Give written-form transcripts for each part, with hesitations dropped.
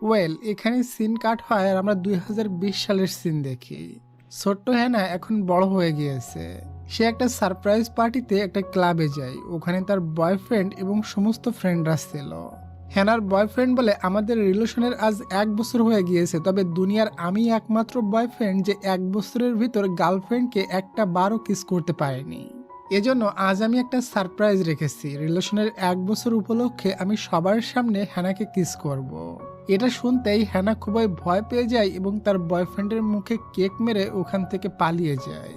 Well, এখানে scene কাট হয় আর আমরা 2020 সালের সিন দেখি। ছোট্ট হ্যানা এখন বড় হয়ে গিয়েছে। সে একটা সারপ্রাইজ পার্টিতে একটা ক্লাবে যায়। ওখানে তার বয়ফ্রেন্ড এবং সমস্ত ফ্রেন্ডরা ছিল। হ্যানার বয়ফ্রেন্ড বলে, আমাদের রিলেশনের আজ 1 বছর হয়ে গিয়েছে, তবে দুনিয়ার আমি একমাত্র বয়ফ্রেন্ড যে 1 বছরের ভিতর গার্লফ্রেন্ডকে একটা বারও কিস করতে পারেনি। এজন্য আজ আমি একটা সারপ্রাইজ রেখেছি। রিলেশনের 1 বছর উপলক্ষে আমি সবার সামনে হ্যানাকে কিস করব। এটা শুনতেই হ্যানা খুবই ভয় পেয়ে যায় এবং তার বয়ফ্রেন্ডের মুখে কেক মেরে ওখান থেকে পালিয়ে যায়।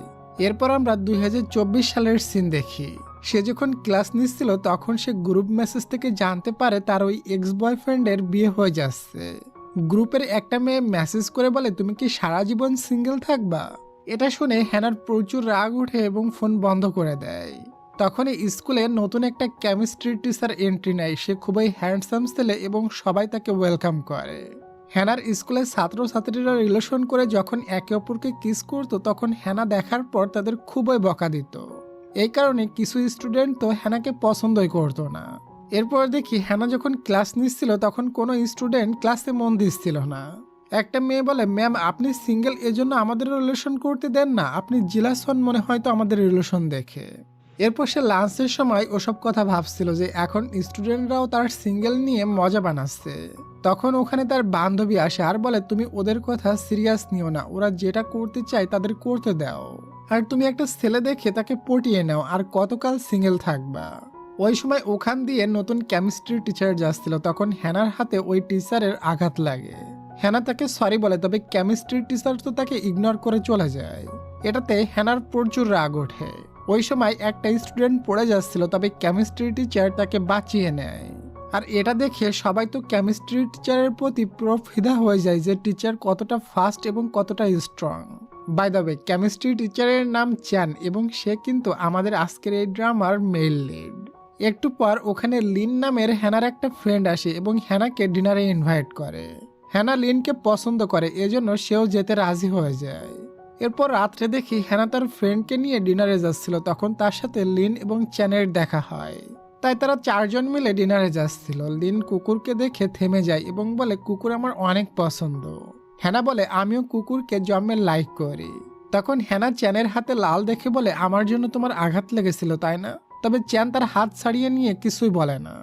এরপর আমরা 2024 সালের সিন দেখি। সে যখন ক্লাস নিচ্ছিল তখন সে গ্রুপ মেসেজ থেকে জানতে পারে তার ওই এক্স বয়ফ্রেন্ডের বিয়ে হয়ে যাচ্ছে। গ্রুপের একটা মেয়ে মেসেজ করে বলে, তুমি কি সারা জীবন সিঙ্গেল থাকবা? এটা শুনে হ্যানার প্রচুর রাগ ওঠে এবং ফোন বন্ধ করে দেয়। তখনই স্কুলে নতুন একটা কেমিস্ট্রি টিচার এন্ট্রি নেয়। সে খুবই হ্যান্ডসাম ছেলে এবং সবাই তাকে ওয়েলকাম করে। হ্যানার স্কুলের ছাত্রছাত্রীরা রিলেশন করে যখন একে অপরকে কিস করতো তখন হ্যানা দেখার পর তাদের খুবই বকা দিত। এই কারণে কিছু স্টুডেন্ট তো হ্যানাকে পছন্দই করতো না। এরপর দেখি হ্যানা যখন ক্লাস নিচ্ছিল তখন কোনো স্টুডেন্ট ক্লাসে মন দিচ্ছিল না। একটা মেয়ে বলে, ম্যাম আপনি সিঙ্গেল, এজন্য আমাদের রিলেশন করতে দেন না, আপনি জিলাস হন মনে হয়তো আমাদের রিলেশন দেখে। এরপর সে লাঞ্চের সময় ওসব কথা ভাবছিল যে এখন স্টুডেন্টরাও তার সিঙ্গেল নিয়ে মজা বানাচ্ছে। তখন ওখানে তার বান্ধবী আসে আর বলে, তুমি ওদের কথা সিরিয়াস নিও না, ওরা যেটা করতে চায় তাদের করতে দাও, আর তুমি একটা ছেলে দেখে তাকে পটিয়ে নাও, আর কতকাল সিঙ্গেল থাকবা। ওই সময় ওখান দিয়ে নতুন কেমিস্ট্রি টিচার যাচ্ছিল। তখন হ্যানার হাতে ওই টিচারের আঘাত লাগে। হ্যানা তাকে সরি বলে, তবে কেমিস্ট্রি টিচার তো তাকে ইগনোর করে চলে যায়। এটাতে হ্যানার প্রচুর রাগ ওঠে। ওই সময় একটা স্টুডেন্ট পড়ে যাচ্ছিল, তবে কেমিস্ট্রি টিচার তাকে বাঁচিয়ে নেয়। আর এটা দেখে সবাই তো কেমিস্ট্রি টিচারের প্রতি পুরো ফিদা হয়ে যায় যে টিচার কতটা ফাস্ট এবং কতটা strong. By the way, chemistry টিচারের নাম চ্যান এবং সে কিন্তু আমাদের আজকের এই ড্রামার মেইল লিড। একটু পর ওখানে লিন নামের হ্যানার একটা ফ্রেন্ড আসে এবং হ্যানাকে ডিনারে ইনভাইট করে। হ্যানা লিনকে পছন্দ করে, এজন্য সেও যেতে রাজি হয়ে যায়। এরপর রাত্রে দেখি হ্যানা তার ফ্রেন্ডকে নিয়ে ডিনারে যাচ্ছিল। তখন তার সাথে লিন এবং চ্যানের দেখা হয়। তাই তারা 4জন মিলে ডিনারে যাচ্ছিল। লিন কুকুরকে দেখে থেমে যায় এবং বলে, কুকুর আমার অনেক পছন্দ। হ্যানা বলে, আমিও কুকুরকে জন্মে লাইক করি। তখন হ্যানা চ্যানের হাতে লাল দেখে বলে, আমার জন্য তোমার আঘাত লেগেছিল তাই না? তবে চ্যান তার হাত ছাড়িয়ে নিয়ে কিছুই বলে না।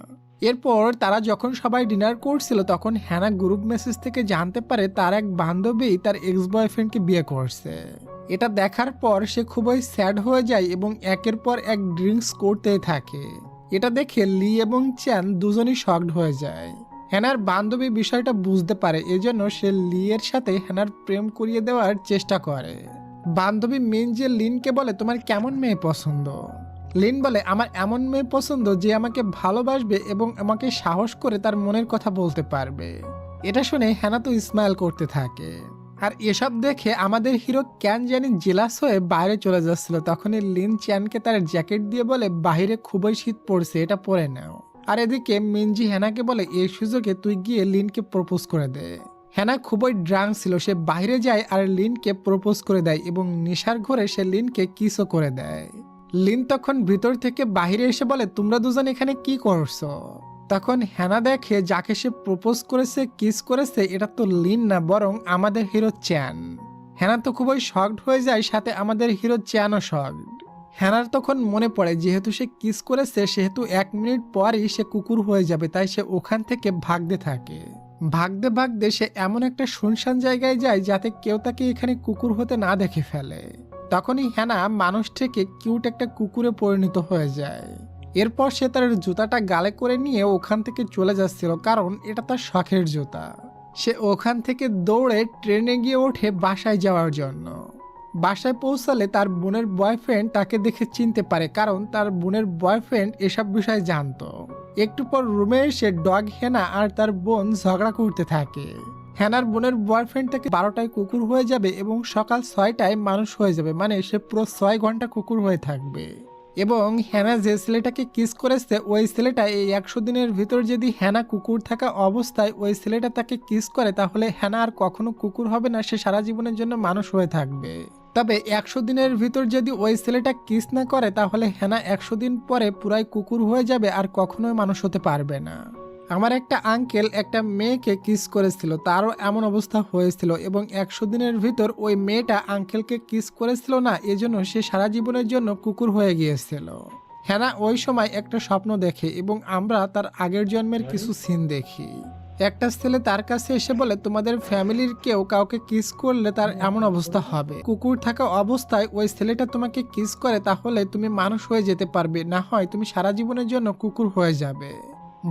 এরপর তারা যখন সবাই ডিনার করছিল তখন হ্যানা গ্রুপ মেসেজ থেকে জানতে পারে তার এক বান্ধবী তার এক্স বয়ফ্রেন্ডকে বিয়ে করছে। এটা দেখার পর সে খুবই স্যাড হয়ে যায় এবং একের পর এক ড্রিঙ্কস করতেই থাকে। এটা দেখে লি এবং চ্যান দুজনই শকড হয়ে যায়। হ্যানার বান্ধবী বিষয়টা বুঝতে পারে, এজন্য সে লি এর সাথে হ্যানার প্রেম করিয়ে দেওয়ার চেষ্টা করে। বান্ধবী মিন যে লিনকে বলে, তোমার কেমন মেয়ে পছন্দ? লিন বলে, আমার এমন মেয়ে পছন্দ যে আমাকে ভালোবাসবে এবং আমাকে সাহস করে তার মনের কথা বলতে পারবে। এটা শুনে হ্যানা তো স্মাইল করতে থাকে। আর এসব দেখে আমাদের হিরো ক্যান জানি জেলাস হয়ে বাইরে চলে যাচ্ছিল। তখনই লিন চ্যানকে তার জ্যাকেট দিয়ে বলে, বাইরে খুবই শীত পড়ছে, এটা পরে নাও। আর এদিকে মিনজি হ্যানাকে বলে, এই সুযোগে তুই গিয়ে লিনকে প্রপোজ করে দে। হ্যানা খুবই ড্রাঙ্ক ছিল, সে বাইরে যায় আর লিনকে প্রপোজ করে দেয় এবং নেশার ঘরে সে লিনকে কিসও করে দেয়। লিন তখন ভিতর থেকে বাহিরে এসে বলে, তোমরা দুজন এখানে কি করছো? তখন হ্যানা দেখে যাকে সে প্রপোজ করেছে, কিস করেছে, এটা তো লিন না বরং আমাদের হিরো চ্যান। হ্যানা তো খুবই শকড হয়ে যায়, সাথে আমাদের হিরো চ্যানও শকড। হ্যানার তখন মনে পড়ে যেহেতু সে কিস করেছে সেহেতু 1 মিনিট পরই সে কুকুর হয়ে যাবে, তাই সে ওখান থেকে ভাগতে থাকে। ভাগতে ভাগতে সে এমন একটা শুনশান জায়গায় যায় যাতে কেউ তাকে এখানে কুকুর হতে না দেখে ফেলে। তখনই হ্যানা মানুষ থেকে কিউট একটা কুকুরে পরিণত হয়ে যায়। এরপর সে তার জুতাটা গালে করে নিয়ে ওখান থেকে চলে যাচ্ছিল, কারণ এটা তার শখের জুতা। সে ওখান থেকে দৌড়ে ট্রেনে গিয়ে ওঠে বাসায় যাওয়ার জন্য। বাসায় পৌঁছালে তার বোনের বয়ফ্রেন্ড তাকে দেখে চিনতে পারে, কারণ তার বোনের বয়ফ্রেন্ড এসব বিষয়ে জানতো। একটু পর রুমে এসে ডগ হ্যানা আর তার বোন ঝগড়া করতে থাকে। হ্যানার বোনের বয়ফ্রেন্ড থেকে 12টায় কুকুর হয়ে যাবে এবং সকাল 6টায় মানুষ হয়ে যাবে, মানে সে পুরো 6 ঘন্টা কুকুর হয়ে থাকবে। এবং হ্যানা যে ছেলেটাকে কিস করেছে ওই ছেলেটা এই 100 দিনের ভিতর যদি হ্যানা কুকুর থাকা অবস্থায় ওই ছেলেটা তাকে কিস করে তাহলে হ্যানা আর কখনো কুকুর হবে না, সে সারা জীবনের জন্য মানুষ হয়ে থাকবে। তবে 100 দিনের ভিতর যদি ওই ছেলেটা কিস না করে তাহলে হ্যানা 100 দিন পরে পুরাই কুকুর হয়ে যাবে আর কখনোই মানুষ হতে পারবে না। আমার একটা আঙ্কেল একটা মেয়েকে কিস করেছিল, তারও এমন অবস্থা হয়েছিল এবং 100 দিনের ভিতর ওই মেয়েটা আঙ্কেলকে কিস করেছিল না, এজন্য সে সারা জীবনের জন্য কুকুর হয়ে গিয়েছিল। হ্যানা ওই সময় একটা স্বপ্ন দেখে এবং আমরা তার আগের জন্মের কিছু সিন দেখি। একটা ছেলে তার কাছে এসে বলে তোমাদের ফ্যামিলির কেউ কাউকে কিস করলে তার এমন অবস্থা হবে। কুকুর থাকা অবস্থায় ওই ছেলেটা তোমাকে কিস করে তাহলে তুমি মানুষ হয়ে যেতে পারবে, না হয় তুমি সারা জীবনের জন্য কুকুর হয়ে যাবে।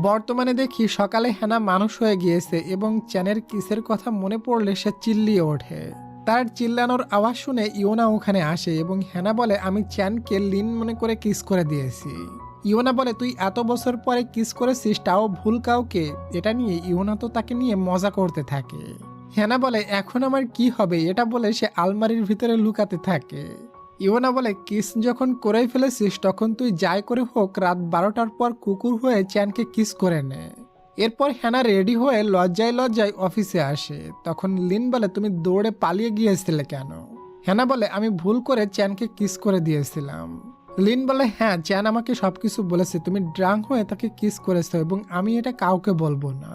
বর্তমানে দেখি সকালে হ্যানা মানুষ হয়ে গিয়েছে এবং চ্যানের কিসের কথা মনে পড়লে সে চিল্লিয়ে ওঠে। তার চিল্লানোর আওয়াজ শুনে ইওনা ওখানে আসে এবং হ্যানা বলে আমি চ্যানকে লিন মনে করে কিস করে দিয়েছি। ইওনা বলে তুই এত বছর পরে কিস করেছিস, তাও ভুল কাউকে। এটা নিয়ে ইওনা তো তাকে নিয়ে মজা করতে থাকে। হ্যানা বলে এখন আমার কি হবে, এটা বলে সে আলমারির ভিতরে লুকাতে থাকে। ইওনা বলে কিস যখন করেই ফেলেছিস তখন তুই যাই করে হোক রাত 12টার পর কুকুর হয়ে চ্যানকে কিস করে নে। এরপর হ্যানা রেডি হয়ে লজ্জায় লজ্জায় অফিসে আসে। তখন লিন বলে তুমি দৌড়ে পালিয়ে গিয়েছিলে কেন? হ্যানা বলে আমি ভুল করে চ্যানকে কিস করে দিয়েছিলাম। লিন বলে হ্যাঁ, চ্যান আমাকে সবকিছু বলেছে, তুমি ড্রাঙ্ক হয়ে তাকে কিস করেছো এবং আমি এটা কাউকে বলবো না।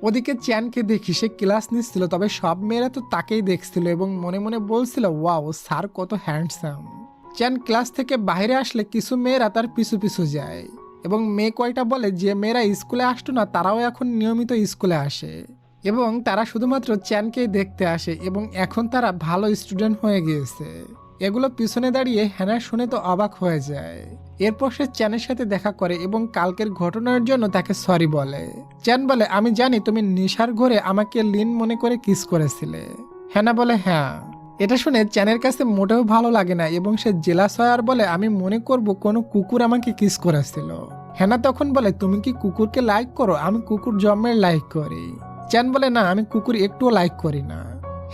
ওদিকে চ্যানকে দেখি সে ক্লাস নিচ্ছিল, তবে সব মেয়েরা তো তাকেই দেখছিল এবং মনে মনে বলছিল ওয়াও স্যার কত হ্যান্ডসাম। চ্যান ক্লাস থেকে বাইরে আসলে কিছু মেয়েরা তার পিছু পিছু যায় এবং মেয়ে কয়টা বলে যে মেয়েরা স্কুলে আসতো না তারাও এখন নিয়মিত স্কুলে আসে এবং তারা শুধুমাত্র চ্যানকেই দেখতে আসে এবং এখন তারা ভালো স্টুডেন্ট হয়ে গিয়েছে। এগুলো পিছনে দাঁড়িয়ে হ্যানা শুনে তো অবাক হয়ে যায়। এরপর সে চ্যানের সাথে দেখা করে এবং কালকের ঘটনার জন্য তাকে সরি বলে। চ্যান বলে আমি জানি তুমি নেশার ঘরে আমাকে লিন মনে করে কিস করেছিলে। হ্যানা বলে হ্যাঁ। এটা শুনে চ্যানের কাছে মোটেও ভালো লাগে না এবং সে জেলাস হয় আর বলে আমি মনে করব কোনো কুকুর আমাকে কিস করেছিল। হ্যানা তখন বলে তুমি কি কুকুরকে লাইক করো? আমি কুকুর জন্মের লাইক করি। চ্যান বলে না, আমি কুকুর একটুও লাইক করি না।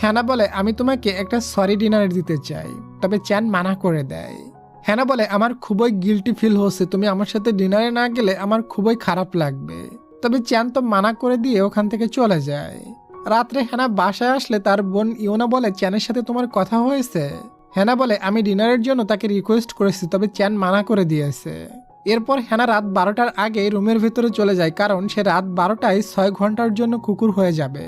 হ্যানা বলে আমি তোমাকে একটা সরি ডিনার দিতে চাই, তবে চ্যান মানা করে দেয়। হ্যানা বলে আমার খুবই গিল্টি ফিল হচ্ছে, তুমি আমার সাথে ডিনারে না গেলে আমার খুবই খারাপ লাগবে। তবে চ্যান তো মানা করে দিয়ে ওখান থেকে চলে যায়। রাত্রে হ্যানা বাসায় আসলে তার বোন ইওনা বলে চ্যানের সাথে তোমার কথা হয়েছে? হ্যানা বলে আমি ডিনারের জন্য তাকে রিকোয়েস্ট করেছি, তবে চ্যান মানা করে দিয়েছে। এরপর হ্যানা রাত 12টার আগে রুমের ভিতরে চলে যায়, কারণ সে রাত 12টায় 6 ঘন্টার জন্য কুকুর হয়ে যাবে।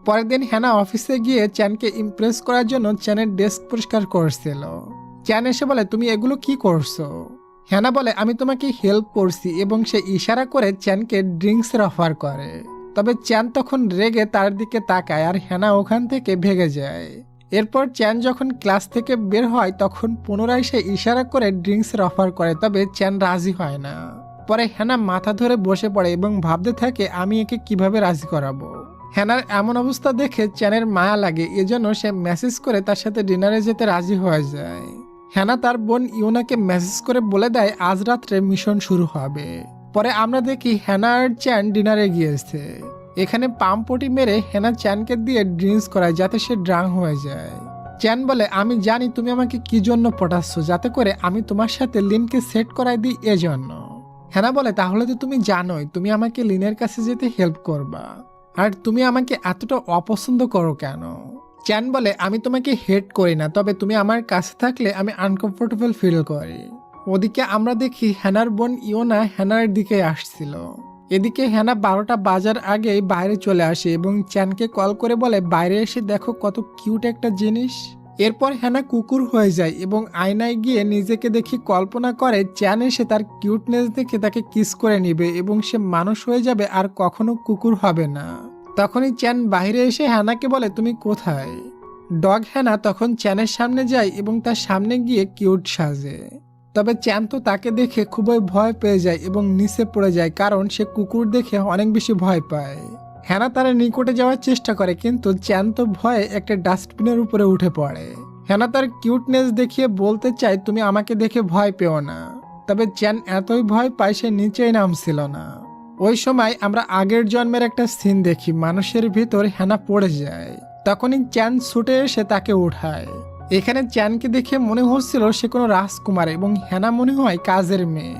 পরের দিন হ্যানা অফিসে গিয়ে চ্যানকে ইমপ্রেস করার জন্য চ্যানের ডেস্ক পরিষ্কার করছিল। চ্যান এসে বলে তুমি এগুলো কি করছো? হ্যানা বলে আমি তোমাকে হেল্প করছি এবং সে ইশারা করে চ্যানকে ড্রিঙ্কসের অফার করে। তবে চ্যান তখন রেগে তার দিকে তাকায় আর হ্যানা ওখান থেকে ভেগে যায়। এরপর চ্যান যখন ক্লাস থেকে বের হয় তখন পুনরায় সে ইশারা করে ড্রিঙ্কসের অফার করে, তবে চ্যান রাজি হয় না। পরে হ্যানা মাথা ধরে বসে পড়ে এবং ভাবতে থাকে আমি একে কিভাবে রাজি করাবো। হ্যানার এমন অবস্থা দেখে চ্যানের মায়া লাগে, এজন্য সে মেসেজ করে তার সাথে ডিনারে যেতে রাজি হয়ে যায়। হ্যানা তার বোন ইওনাকে মেসেজ করে বলে দেয় আজ রাত্রে মিশন শুরু হবে। পরে আমরা দেখি হ্যানা আর চ্যান ডিনারে গিয়েছে। এখানে পাম্পটি মেরে হ্যানা চ্যানকে দিয়ে ড্রিঙ্কস করায় যাতে সে ড্রাঙ্ক হয়ে যায়। চ্যান বলে আমি জানি তুমি আমাকে কি জন্য পটাচ্ছ, যাতে করে আমি তোমার সাথে লিনকে সেট করাই দিই এজন্য। হ্যানা বলে তাহলে তো তুমি জানোই তুমি আমাকে লিনের কাছে যেতে হেল্প করবা, আর তুমি আমাকে এতটা অপছন্দ করো কেন? চ্যান বলে আমি তোমাকে হেট করি না, তবে তুমি আমার কাছে থাকলে আমি আনকমফোর্টেবল ফিল করি। ওদিকে আমরা দেখি হ্যানার বোন ইওনা হ্যানার দিকে আসছিল। এদিকে হ্যানা 12টা বাজার আগেই বাইরে চলে আসে এবং চ্যানকে কল করে বলে বাইরে এসে দেখো কত কিউট একটা জিনিস। এরপর হ্যানা কুকুর হয়ে যায় এবং আয়নায় গিয়ে নিজেকে দেখে কল্পনা করে চ্যান এসে তার কিউটনেস দেখে তাকে কিস করে নিবে এবং সে মানুষ হয়ে যাবে আর কখনো কুকুর হবে না। তখনই চ্যান বাইরে এসে হ্যানাকে বলে তুমি কোথায়? ডগ হ্যানা তখন চ্যানের সামনে যায় এবং তার সামনে গিয়ে কিউট সাজে। তবে চ্যান তো তাকে দেখে খুবই ভয় পেয়ে যায় এবং নিচে পড়ে যায়, কারণ সে কুকুর দেখে অনেক বেশি ভয় পায়। হ্যানা তার নিকটে যাওয়ার চেষ্টা করে কিন্তু চ্যান তো ভয়ে একটা ডাস্টবিনের উপরে উঠে পড়ে। হ্যানা তার কিউটনেস দেখিয়ে বলতে চায় তুমি আমাকে দেখে ভয় পেও না, তবে চ্যান এতই ভয় পায় সে নিচেই নামছিল না। ওই সময় আমরা আগের জন্মের একটা সিন দেখি, মানুষের ভিতর হ্যানা পড়ে যায়। তখনই চ্যান ছুটে এসে তাকে উঠায়। এখানে চ্যানকে দেখে মনে হচ্ছিল সে কোনো রাজকুমার এবং হ্যানা মনে হয় কাজের মেয়ে,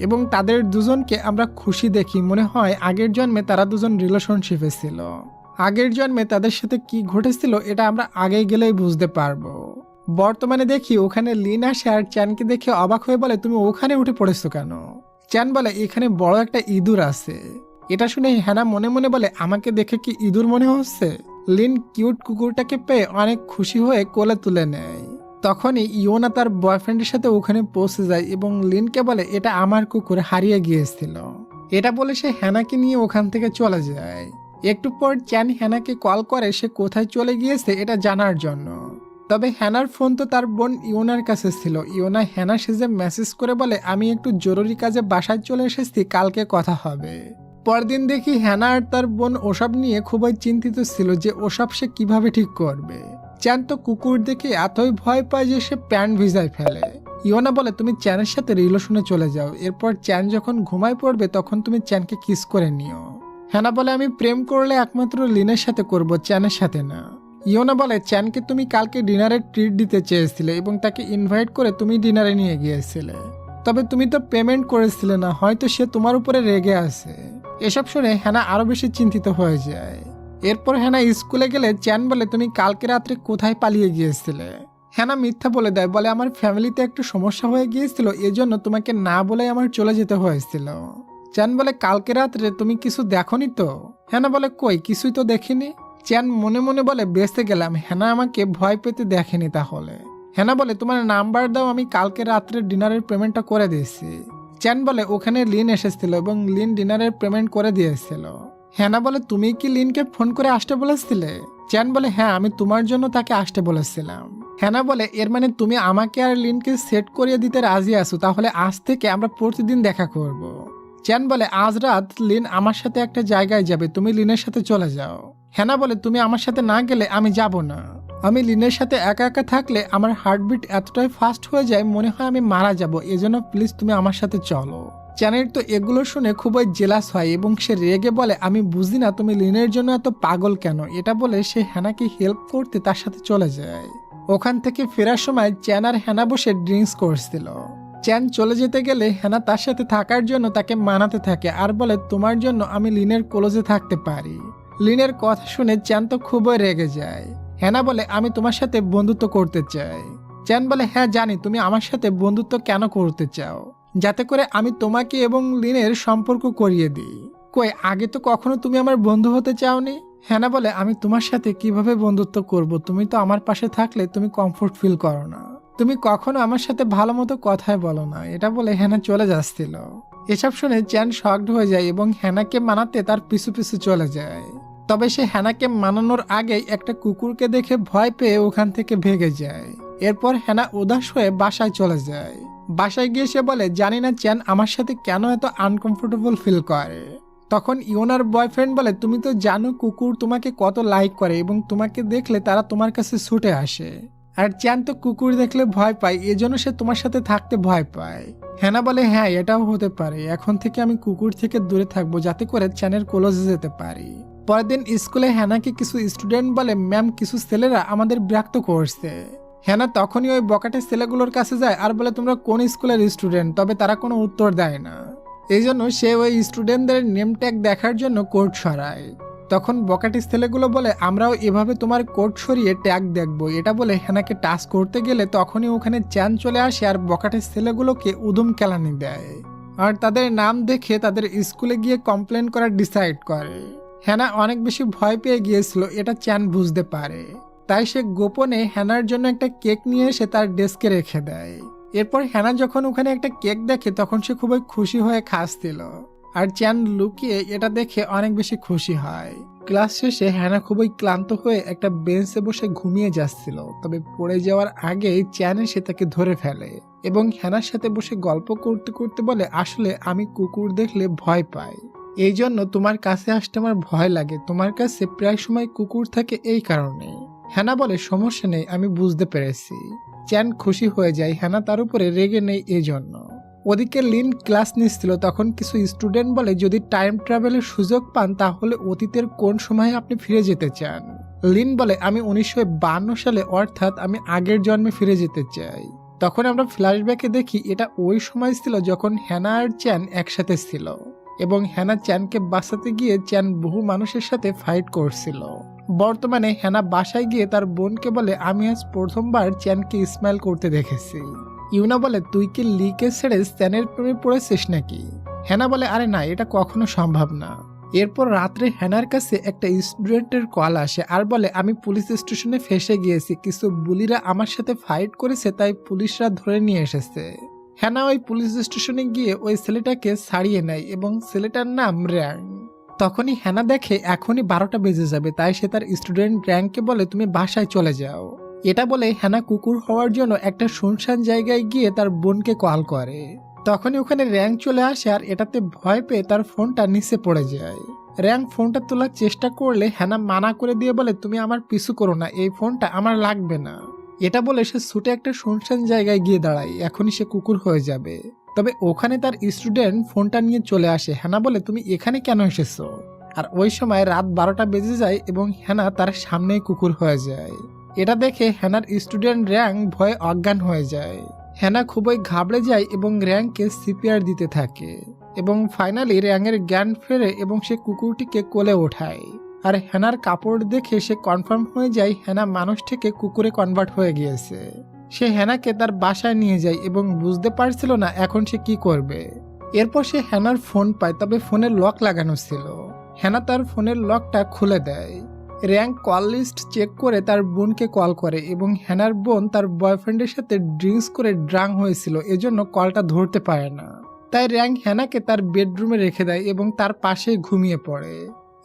এবং তাদের দুজনকে আমরা খুশি দেখি, মনে হয় আগের জন্মে তারা দুজন রিলেশনশিপে ছিল। আগের জন্মে তাদের সাথে কি ঘটেছিল এটা আমরা আগে গেলেই বুঝতে পারবো। বর্তমানে দেখি ওখানে লিন আসে আর চ্যানকে দেখে অবাক হয়ে বলে তুমি ওখানে উঠে পড়েছো কেন? চ্যান বলে এখানে বড় একটা ইঁদুর আছে। এটা শুনে হ্যানা মনে মনে বলে, আমাকে দেখে কি ইঁদুর মনে হচ্ছে? লিন কিউট কুকুরটাকে পেয়ে অনেক খুশি হয়ে কোলে তুলে নেয়। তখনই ইওনা তার বয়ফ্রেন্ডের সাথে ওখানে পৌঁছে যায় এবং লিনকে বলে, এটা আমার কুকুর, হারিয়ে গিয়েছিল। এটা বলে সে হ্যানাকে নিয়ে ওখান থেকে চলে যায়। একটু পর চ্যান হ্যানাকে কল করে সে কোথায় চলে গিয়েছে এটা জানার জন্য। তবে হ্যানার ফোন তো তার বোন ইওনার কাছে ছিল। ইওনা হ্যানা সেজে মেসেজ করে বলে, আমি একটু জরুরি কাজে বাসায় চলে এসেছি, কালকে কথা হবে। পরদিন দেখি হ্যানা আর তার বোন ওসব নিয়ে খুবই চিন্তিত ছিল যে ওসব সে কিভাবে ঠিক করবে। চ্যান তো কুকুর দেখে এতই ভয় পায় যে সে প্যান্ট ভিজায় ফেলে। ইওনা বলে, তুমি চ্যানের সাথে রিলেশনে চলে যাও, এরপর চ্যান যখন ঘুমায় পড়বে তখন তুমি চ্যানকে কিস করে নিও। হ্যানা বলে, আমি প্রেম করলে একমাত্র লিনের সাথে করব, চ্যানের সাথে না। ইওনা বলে, চ্যানকে তুমি কালকে ডিনারের ট্রিট দিতে চেয়েছিলে এবং তাকে ইনভাইট করে তুমি ডিনারে নিয়ে গিয়েছিলে, তবে তুমি তো পেমেন্ট করেছিলে না, হয়তো সে তোমার উপরে রেগে আছে। এসব শুনে হ্যানা আরো বেশি চিন্তিত হয়ে যায়। এরপর হ্যানা স্কুলে গেলে চ্যান বলে, তুমি কালকে রাত্রে কোথায় পালিয়ে গিয়েছিলে? হ্যানা মিথ্যা বলে দেয়, বলে আমার ফ্যামিলিতে একটু সমস্যা হয়ে গিয়েছিল, এজন্য তোমাকে না বলে আমার চলে যেতে হয়েছিল। চ্যান বলে, কালকে রাত্রে তুমি কিছু দেখোনি তো? হ্যানা বলে, কই, কিছুই তো দেখিনি। চ্যান মনে মনে বলে, বেঁচে গেলাম, হ্যানা আমাকে ভয় পেতে দেখেনি তাহলে। হ্যানা বলে, তোমার নাম্বার দাও, আমি কালকে রাত্রে ডিনারের পেমেন্টটা করে দিয়েছি। চ্যান বলে, ওখানে লিন এসেছিল এবং লিন ডিনারের পেমেন্ট করে দিয়েছিল। হ্যানা বলে, তুমি কি লিনকে ফোন করে আসতে বলেছিলে? চ্যান বলে, হ্যাঁ, আমি তোমার জন্য তাকে আসতে বলেছিলাম। হ্যানা বলে, এর মানে তুমি আমাকে আর লিনকে সেট করিয়ে দিতে রাজি আছো, তাহলে আজ থেকে আমরা প্রতিদিন দেখা করব। চ্যান বলে, আজ রাত লিন আমার সাথে একটা জায়গায় যাবে, তুমি লিনের সাথে চলে যাও। হ্যানা বলে, তুমি আমার সাথে না গেলে আমি যাব না। আমি লিনের সাথে একা একা থাকলে আমার হার্টবিট এতটাই ফাস্ট হয়ে যায়, মনে হয় আমি মারা যাব, এজন্য প্লিজ তুমি আমার সাথে চলো। চ্যানের তো এগুলো শুনে খুবই জেলাস হয় এবং সে রেগে বলে, আমি বুঝি না তুমি লিনের জন্য এত পাগল কেন। এটা বলে সে হ্যানাকে হেল্প করতে তার সাথে চলে যায়। ওখান থেকে ফেরার সময় চ্যান আর হ্যানা বসে ড্রিঙ্কস করছিল। চ্যান চলে যেতে গেলে হ্যানা তার সাথে থাকার জন্য তাকে মানাতে থাকে আর বলে, তোমার জন্য আমি লিনের ক্লোজে থাকতে পারি। লিনের কথা শুনে চ্যান তো খুবই রেগে যায়। হ্যানা বলে, আমি তোমার সাথে বন্ধুত্ব করতে চাই। চ্যান বলে, হ্যাঁ জানি তুমি আমার সাথে বন্ধুত্ব কেন করতে চাও, যাতে করে আমি তোমাকে এবং লিনের সম্পর্ক করিয়ে দিই। কই, আগে তো কখনো তুমি আমার বন্ধু হতে চাওনি। হ্যানা বলে, আমি তোমার সাথে কিভাবে বন্ধুত্ব করব, তুমি তো আমার পাশে থাকলে তুমি কমফোর্ট ফিল করো না, তুমি কখনো আমার সাথে ভালো মতো কথাই বলো না। এটা বলে হ্যানা চলে যাচ্ছিল। এসব শুনে চ্যান শকড হয়ে যায় এবং হ্যানাকে মানাতে তার পিছু পিছু চলে যায়। তবে সে হ্যানাকে মানানোর আগেই একটা কুকুরকে দেখে ভয় পেয়ে ওখান থেকে ভেগে যায়। এরপর হ্যানা উদাস হয়ে বাসায় চলে যায়। বাসায় গিয়ে সে বলে, জানি না চ্যান আমার সাথে কেন এত আনকমফোর্টেবল ফিল করে। তখন ইওনার বয়ফ্রেন্ড বলে, তুমি তো জানো কুকুর তোমাকে কত লাইক করে এবং তোমাকে দেখলে তারা তোমার কাছে ছুটে আসে, আর চ্যান তো কুকুর দেখলে ভয় পায়, এজন্য সে তোমার সাথে থাকতে ভয় পায়। হ্যানা বলে, হ্যাঁ এটাও হতে পারে, এখন থেকে আমি কুকুর থেকে দূরে থাকবো যাতে করে চ্যানের ক্লোজে যেতে পারি। পরের দিন স্কুলে হ্যানাকে কিছু স্টুডেন্ট বলে, ম্যাম কিছু ছেলেরা আমাদের বিরক্ত করছে। হ্যানা তখনই ওই বকাটে ছেলেগুলোর কাছে যায় আর বলে, তোমরা কোন স্কুলের স্টুডেন্ট, তবে তারা কোনো উত্তর দেয় না। এই জন্য সে ওই স্টুডেন্টদের নেম ট্যাগ দেখার জন্য কোড সরায়। তখন বকাটে ছেলেগুলো বলে, আমরাও এভাবে তোমার কোড সরিয়ে ট্যাগ দেখবো। এটা বলে হ্যানাকে টাচ করতে গেলে তখনই ওখানে চ্যান চলে আসে আর বকাটে ছেলেগুলোকে উদুম কেলানি দেয় আর তাদের নাম দেখে তাদের স্কুলে গিয়ে কমপ্লেন করার ডিসাইড করে। হ্যানা অনেক বেশি ভয় পেয়ে গিয়েছিল, এটা চ্যান বুঝতে পারে, তাই সে গোপনে হ্যানার জন্য একটা কেক নিয়ে এসে তার ডেস্কে রেখে দেয়। এরপর হ্যানা যখন ওখানে একটা কেক দেখে তখন সে খুবই খুশি হয়ে খাচ্ছিল, আর চ্যান লুকিয়ে এটা দেখে অনেক বেশি খুশি হয়। ক্লাস শেষে হ্যানা খুবই ক্লান্ত হয়ে একটা বেঞ্চে বসে ঘুমিয়ে যাচ্ছিল, তবে পড়ে যাওয়ার আগেই চ্যান এসে তাকে ধরে ফেলে এবং হ্যানার সাথে বসে গল্প করতে করতে বলে, আসলে আমি কুকুর দেখলে ভয় পাই, এই জন্য তোমার কাছে আসতে আমার ভয় লাগে, তোমার কাছে প্রায় সময় কুকুর থাকে এই কারণে। হ্যানা বলে, সমস্যা নেই, আমি বুঝতে পেরেছি। চ্যান খুশি হয়ে যায়, হ্যানা তার উপরে রেগে নেই এজন্য। ওদিকে লিন ক্লাস নিচ্ছিল, তখন কিছু স্টুডেন্ট বলে, যদি টাইম ট্রাভেলের সুযোগ পান তাহলে অতীতের কোন সময়ে আপনি ফিরে যেতে চান। লিন বলে, আমি 1952 সালে, অর্থাৎ আমি আগের জন্মে ফিরে যেতে চাই। তখন আমরা ফ্ল্যাশব্যাকে দেখি এটা ওই সময় ছিল যখন হ্যানা আর চ্যান একসাথে ছিল এবং হ্যানা চ্যানকে বাঁচাতে গিয়ে চ্যান বহু মানুষের সাথে ফাইট করছিল। বর্তমানে হ্যানা বাসায় গিয়ে তার বোনকে বলে, আমি আজ প্রথমবার চ্যানকে স্মাইল করতে দেখেছি। ইউনা বলে, তুই কি লিকে ছেড়ে চ্যানের প্রেমে পড়েছিস নাকি? হ্যানা বলে, আরে না, এটা কখনো সম্ভব না। এরপর রাত্রে হ্যানার কাছে একটা স্টুডেন্টের কল আসে আর বলে আমি পুলিশ স্টেশনে ফেসে গিয়েছি, কিছু বুলিরা আমার সাথে ফাইট করেছে, তাই পুলিশরা ধরে নিয়ে এসেছে। হ্যানা ওই পুলিশ স্টেশনে গিয়ে ওই ছেলেটাকে ছাড়িয়ে নেয় এবং ছেলেটার নাম র্যাং। তখনই হ্যানা দেখে এখনই 12টা বেজে যাবে, তাই সে তার স্টুডেন্ট র্যাংকে বলে তুমি বাসায় চলে যাও। এটা বলে হ্যানা কুকুর হওয়ার জন্য একটা শুনশান জায়গায় গিয়ে তার বোনকে কল করে। তখনই ওখানে র্যাং চলে আসে আর এটাতে ভয় পেয়ে তার ফোনটা নিচে পড়ে যায়। র্যাং ফোনটা তোলার চেষ্টা করলে হ্যানা মানা করে দিয়ে বলে তুমি আমার পিছু করো না, এই ফোনটা আমার লাগবে না। এটা বলে সে ছুটে একটা শুনশান জায়গায় গিয়ে দাঁড়ায়, এখনই সে কুকুর হয়ে যাবে। তবে ওখানে তার স্টুডেন্ট ফোনটা নিয়ে চলে আসে। হ্যানা বলে তুমি এখানে কেন এসেছো? আর ওই সময় রাত 12টা বেজে যায় এবং হ্যানা তার সামনেই কুকুর হয়ে যায়। এটা দেখে হ্যানার স্টুডেন্ট র্যাং ভয়ে অজ্ঞান হয়ে যায়। হ্যানা খুবই ঘাবড়ে যায় এবং র্যাংকে সিপিআর দিতে থাকে এবং ফাইনালি র্যাংয়ের জ্ঞান ফেরে এবং সে কুকুরটিকে কোলে ওঠায়। আর হ্যানার কাপড় দেখে সে কনফার্ম হয়ে যায় হ্যানা মানুষ থেকে কুকুরে কনভার্ট হয়ে গিয়েছে। সে হ্যানাকে তার বাসায় নিয়ে যায় এবং বুঝতে পারছিল না এখন সে কি করবে। এরপর সে হ্যানার ফোন পায়, তবে ফোনের লক লাগানো ছিল। হ্যানা তার ফোনের লকটা খুলে দেয়। র্যাং কল লিস্ট চেক করে তার বোনকে কল করে এবং হ্যানার বোন তার বয়ফ্রেন্ডের সাথে ড্রিঙ্কস করে ড্রাং হয়েছিল, এজন্য কলটা ধরতে পারে না। তাই র্যাং হ্যানাকে তার বেডরুমে রেখে দেয় এবং তার পাশেই ঘুমিয়ে পড়ে।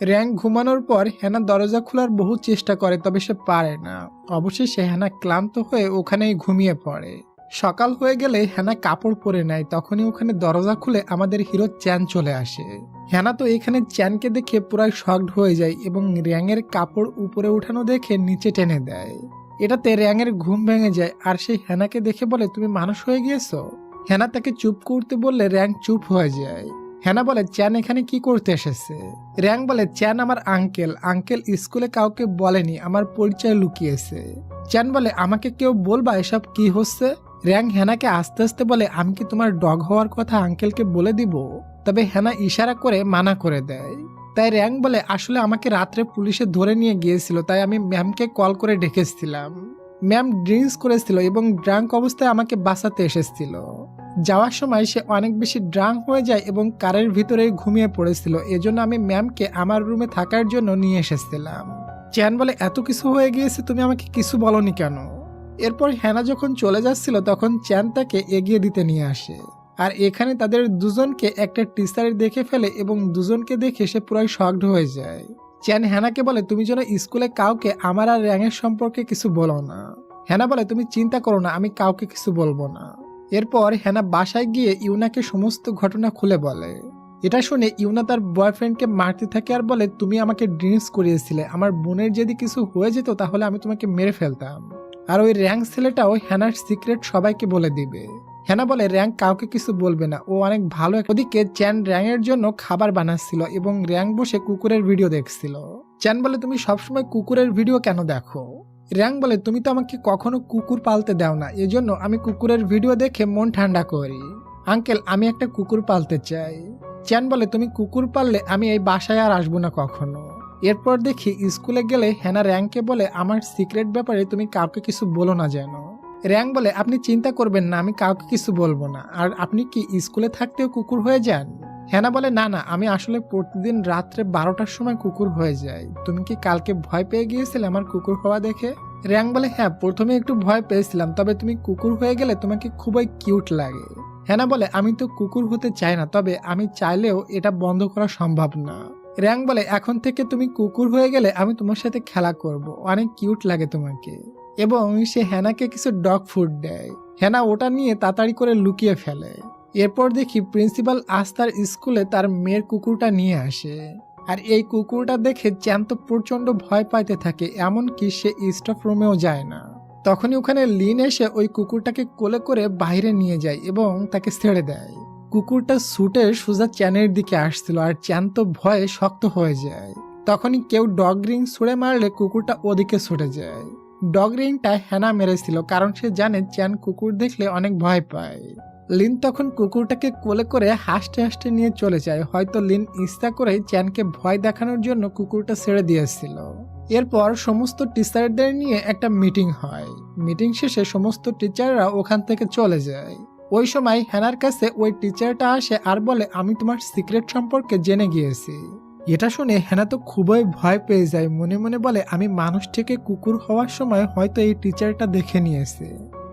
র্যাং ঘুমানোর পর হ্যানা দরজা খোলার বহু চেষ্টা করে, তবে সে পারে না। অবশেষে হ্যানা ক্লান্ত হয়ে ওখানেই ঘুমিয়ে পড়ে। সকাল হয়ে গেলে হ্যানা কাপড় পরে নেয়, তখনই ওখানে দরজা খুলে আমাদের হিরো চ্যান চলে আসে। হ্যানা তো এখানে চ্যানকে দেখে পুরাই শকড হয়ে যায় এবং র্যাংয়ের কাপড় উপরে উঠানো দেখে নিচে টেনে দেয়। এটাতে র্যাংয়ের ঘুম ভেঙে যায় আর সে হ্যানাকে দেখে বলে তুমি মানুষ হয়ে গিয়েছো। হ্যানা তাকে চুপ করতে বললে র্যাং চুপ হয়ে যায়। হ্যানা বলে চ্যান এখানে কি করতে এসেছে? র্যাং বলে চ্যান আমার আঙ্কেল স্কুলে কাউকে বলেনি, আমার পরিচয় লুকিয়েছে। চ্যান বলে আমাকে কেউ বলবা এসব কি হচ্ছে? র্যাং হ্যানাকে আস্তে আস্তে বলে আমি কি তোমার ডগ হওয়ার কথা আঙ্কেলকে বলে দিব? তবে হ্যানা ইশারা করে মানা করে দেয়। তাই র্যাং বলে আসলে আমাকে রাত্রে পুলিশে ধরে নিয়ে গিয়েছিল, তাই আমি ম্যামকে কল করে ডেকেছিলাম। ম্যাম ড্রিঙ্কস করেছিল এবং ড্রাঙ্ক অবস্থায় আমাকে বাঁচাতে এসেছিল। যাওয়ার সময় সে অনেক বেশি ড্রাঙ্ক হয়ে যায় এবং কারের ভিতরে ঘুমিয়ে পড়েছিল, এজন্য আমি ম্যামকে আমার রুমে থাকার জন্য নিয়ে এসেছিলাম। চ্যান বলে এত কিছু হয়ে গিয়েছে তুমি আমাকে কিছু বলনি কেন? এরপর হ্যানা যখন চলে যাচ্ছিল তখন চ্যান তাকে এগিয়ে দিতে নিয়ে আসে। আর এখানে তাদের দুজনকে একটা টিচার দেখে ফেলে এবং দুজনকে দেখে সে পুরাই শকড হয়ে যায়। চ্যান হ্যানাকে বলে তুমি যেন স্কুলে কাউকে আমার আর র্যাংয়ের সম্পর্কে কিছু বলো না। হ্যানা বলে তুমি চিন্তা করো না, আমি কাউকে কিছু বলবো না। এরপর হ্যানা বাসায় গিয়ে ইউনাকে সমস্ত ঘটনা খুলে বলে। এটা শুনে ইউনা তার বয়ফ্রেন্ডকে মারতে থাকে আর বলে তুমি আমাকে ড্রিঙ্কস করিয়েছিলে, আমার বোনের যদি কিছু হয়ে যেত তাহলে আমি তোমাকে মেরে ফেলতাম। আর ওই র্যাং ছেলেটাও হ্যানার সিক্রেট সবাইকে বলে দিবে। হ্যানা বলে র্যাং কাউকে কিছু বলবে না, ও অনেক ভালো। ওদিকে চ্যান র্যাংয়ের জন্য খাবার বানাচ্ছিল এবং র্যাং বসে কুকুরের ভিডিও দেখছিল। চ্যান বলে তুমি সবসময় কুকুরের ভিডিও কেন দেখো? র্যাং বলে তুমি তো আমাকে কখনো কুকুর পালতে দাও না, এজন্য আমি কুকুরের ভিডিও দেখে মন ঠান্ডা করি। আঙ্কেল আমি একটা কুকুর পালতে চাই। চ্যান বলে তুমি কুকুর পাললে আমি এই বাসায় আর আসবো না কখনো। এরপর দেখি স্কুলে গেলে হ্যানা র্যাংকে বলে আমার সিক্রেট ব্যাপারে তুমি কাউকে কিছু বলো না যেন। র্যাং বলে আপনি চিন্তা করবেন না, আমি কাউকে কিছু বলবো না। আর আপনি কি স্কুলে থাকতেও কুকুর হয়ে যান? হ্যানা বলে না না, আমি আসলে প্রতিদিন রাত্রে 12টার সময় কুকুর হয়ে যাই। তুমি কি কালকে ভয় পেয়ে গিয়েছিলে আমার কুকুর হওয়া দেখে? র্যাং বলে হ্যাঁ প্রথমে একটু ভয় পেয়েছিলাম, তবে তুমি কুকুর হয়ে গেলে তোমাকে খুবই কিউট লাগে। হ্যানা বলে আমি তো কুকুর হতে চাই না, তবে আমি চাইলেও এটা বন্ধ করা সম্ভব না। র্যাং বলে এখন থেকে তুমি কুকুর হয়ে গেলে আমি তোমার সাথে খেলা করব, অনেক কিউট লাগে তোমাকে। এবং সে হ্যানাকে কিছু ডগ ফুড দেয়। হ্যানা ওটা নিয়ে তাড়াতাড়ি করে লুকিয়ে ফেলে। এরপর দেখি প্রিন্সিপাল আজ তার স্কুলে তার মেয়ের কুকুরটা নিয়ে আসে। আর এই কুকুরটা দেখে চ্যান তো প্রচন্ড ভয় পাইতে থাকে, এমনকি সে স্টাফ রুমেও যায় না। তখনই ওখানে লিন এসে ওই কুকুরটাকে কোলে করে বাইরে নিয়ে যায় এবং তাকে ছেড়ে দেয়। কুকুরটা ছুটে সোজা চ্যানের দিকে আসছিল আর চ্যান তো ভয়ে শক্ত হয়ে যায়। তখনই কেউ ডগ রিং ছুঁড়ে মারলে কুকুরটা ওদিকে ছুটে যায়। ডগ রিংটা হ্যানা মেরেছিল কারণ সে জানে চ্যান কুকুর দেখলে অনেক ভয় পায়। লিন তখন কুকুরটাকে কোলে করে হাসতে হাসতে নিয়ে চলে যায়। হয়তো লিন ইচ্ছা করে চ্যানকে ভয় দেখানোর জন্য কুকুরটা ছেড়ে দিয়েছিল। এরপর সমস্ত টিচারদের নিয়ে একটা মিটিং হয়। মিটিং শেষে সমস্ত টিচাররা ওখান থেকে চলে যায়। ওই সময় হ্যানার কাছে ওই টিচারটা আসে আর বলে আমি তোমার সিক্রেট সম্পর্কে জেনে গিয়েছি। এটা শুনে হ্যানা তো খুবই ভয় পেয়ে যায়, মনে মনে বলে আমি মানুষ থেকে কুকুর হওয়ার সময় হয়তো এই টিচারটা দেখে নিয়েছে।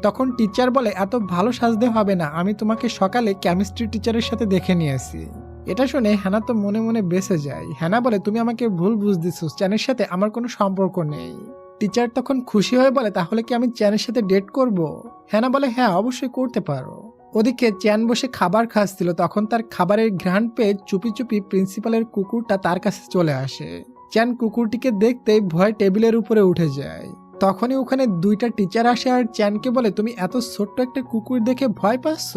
তখন টিচার বলে এত ভালো সাজতে হবে না, আমি তোমাকে সকালে কেমিস্ট্রি টিচারের সাথে দেখে নিয়েছি। এটা শুনে হ্যানা তো মনে মনে বেঁচে যায়। হ্যানা বলে তুমি আমাকে ভুল বুঝতেছো, চ্যানের সাথে আমার কোনো সম্পর্ক নেই। টিচার তখন খুশি হয়ে বলে তাহলে কি আমি চ্যানের সাথে ডেট করব? হ্যানা বলে হ্যাঁ অবশ্যই করতে পারো। ওদিকে চ্যান বসে খাবার খাচ্ছিল, তখন তার খাবারের ঘ্রাণ পেয়ে চুপি চুপি প্রিন্সিপালের কুকুরটা তার কাছে চলে আসে। চ্যান কুকুরটিকে দেখতেই ভয় টেবিলের উপরে উঠে যায়। তখনই ওখানে দুইটা টিচার আসে আর চ্যানকে বলে তুমি এত ছোট্ট একটা কুকুর দেখে ভয় পাচ্ছ?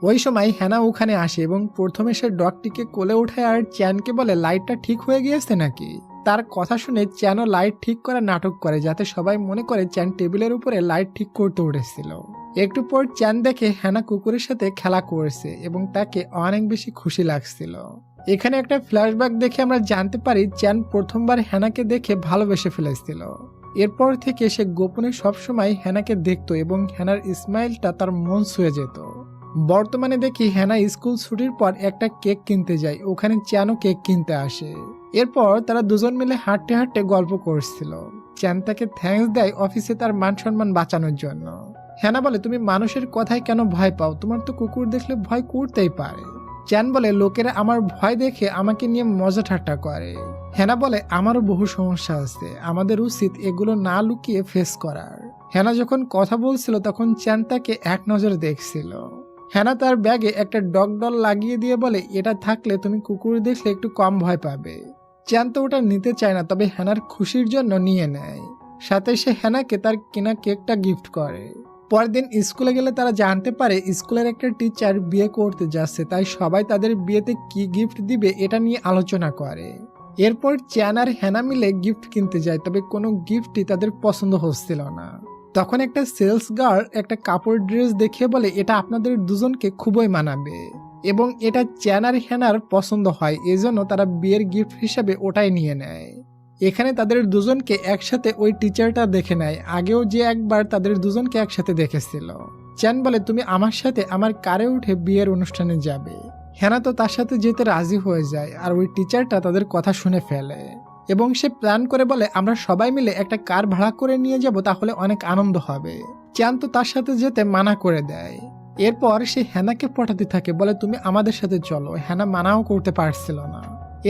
ওই সময় হ্যানা ওখানে আসে এবং প্রথমে সে ডগটিকে কোলে উঠায় আর চ্যানকে বলে লাইটটা ঠিক হয়ে গিয়েছে নাকি। তার কথা শুনে চ্যানও লাইট ঠিক করার নাটক করে যাতে সবাই মনে করে চ্যান টেবিলের উপরে লাইট ঠিক করতে উঠেছিল। একটু পর চ্যান দেখে হ্যানা কুকুরের সাথে খেলা করেছে এবং তাকে অনেক বেশি খুশি লাগছিল। এখানে একটা ফ্ল্যাশব্যাক দেখে আমরা জানতে পারি চ্যান প্রথমবার হ্যানাকে দেখে ভালোবেসে ফেলেছিল। এরপর থেকে সে গোপনে সবসময় হ্যানাকে দেখতো এবং হ্যানার স্মাইলটা তার মন ছুঁয়ে যেত। বর্তমানে দেখি হ্যানা স্কুল ছুটির পর একটা কেক কিনতে যায়, ওখানে চ্যানও কেক কিনতে আসে। এরপর তারা দুজন মিলে হাঁটতে হাঁটতে গল্প করছিল। চ্যান তাকে থ্যাঙ্কস দেয় অফিসে তার মান সম্মান বাঁচানোর জন্য। হ্যানা বলে তুমি মানুষের কথায় কেন ভয় পাও, তোমার তো কুকুর দেখলে ভয় করতেই পারে। চ্যান বলে লোকেরা আমার ভয় দেখে আমাকে নিয়ে মজা ঠাট্টা করে। হ্যানা বলে আমারও বহু সমস্যা আছে, আমাদের উচিত এগুলো না লুকিয়ে ফেস করার। হ্যানা যখন কথা বলছিল তখন চ্যান তাকে এক নজরে দেখছিল। হ্যানা তার ব্যাগে একটা ডগ ডল লাগিয়ে দিয়ে বলে এটা থাকলে তুমি কুকুর দেখলে একটু কম ভয় পাবে। চ্যান তো ওটা নিতে চায় না, তবে হ্যানার খুশির জন্য নিয়ে নেয়। সাথে সে হ্যানাকে তার কেনা কেকটা গিফট করে। পরের দিন স্কুলে গেলে তারা জানতে পারে স্কুলের একটা টিচার বিয়ে করতে যাচ্ছে, তাই সবাই তাদের বিয়েতে কি গিফট দিবে এটা নিয়ে আলোচনা করে। এরপর চ্যান আর হ্যানা মিলে গিফট কিনতে যায়, তবে কোনো গিফটই তাদের পছন্দ হচ্ছিল না। তখন একটা সেলস গার্ল একটা কাপড় ড্রেস দেখিয়ে বলে এটা আপনাদের দুজনকে খুবই মানাবে এবং এটা চ্যান আর হ্যানার পছন্দ হয়, এজন্য তারা বিয়ের গিফট হিসাবে ওটাই নিয়ে নেয়। এখানে তাদের দুজনকে একসাথে ওই টিচারটা দেখে নেয়, আগেও যে একবার তাদের দুজনকে একসাথে দেখেছিল। চ্যান বলে তুমি আমার সাথে আমার কারে উঠে বিয়ের অনুষ্ঠানে যাবে। হ্যানা তো তার সাথে যেতে রাজি হয়ে যায় আর ওই টিচারটা তাদের কথা শুনে ফেলে এবং সে প্ল্যান করে বলে আমরা সবাই মিলে একটা কার ভাড়া করে নিয়ে যাব, তাহলে অনেক আনন্দ হবে। চ্যান তো তার সাথে যেতে মানা করে দেয়। এরপর সে হ্যানাকে পটাতে থাকে, বলে তুমি আমাদের সাথে চলো। হ্যানা মানাও করতে পারছিল না।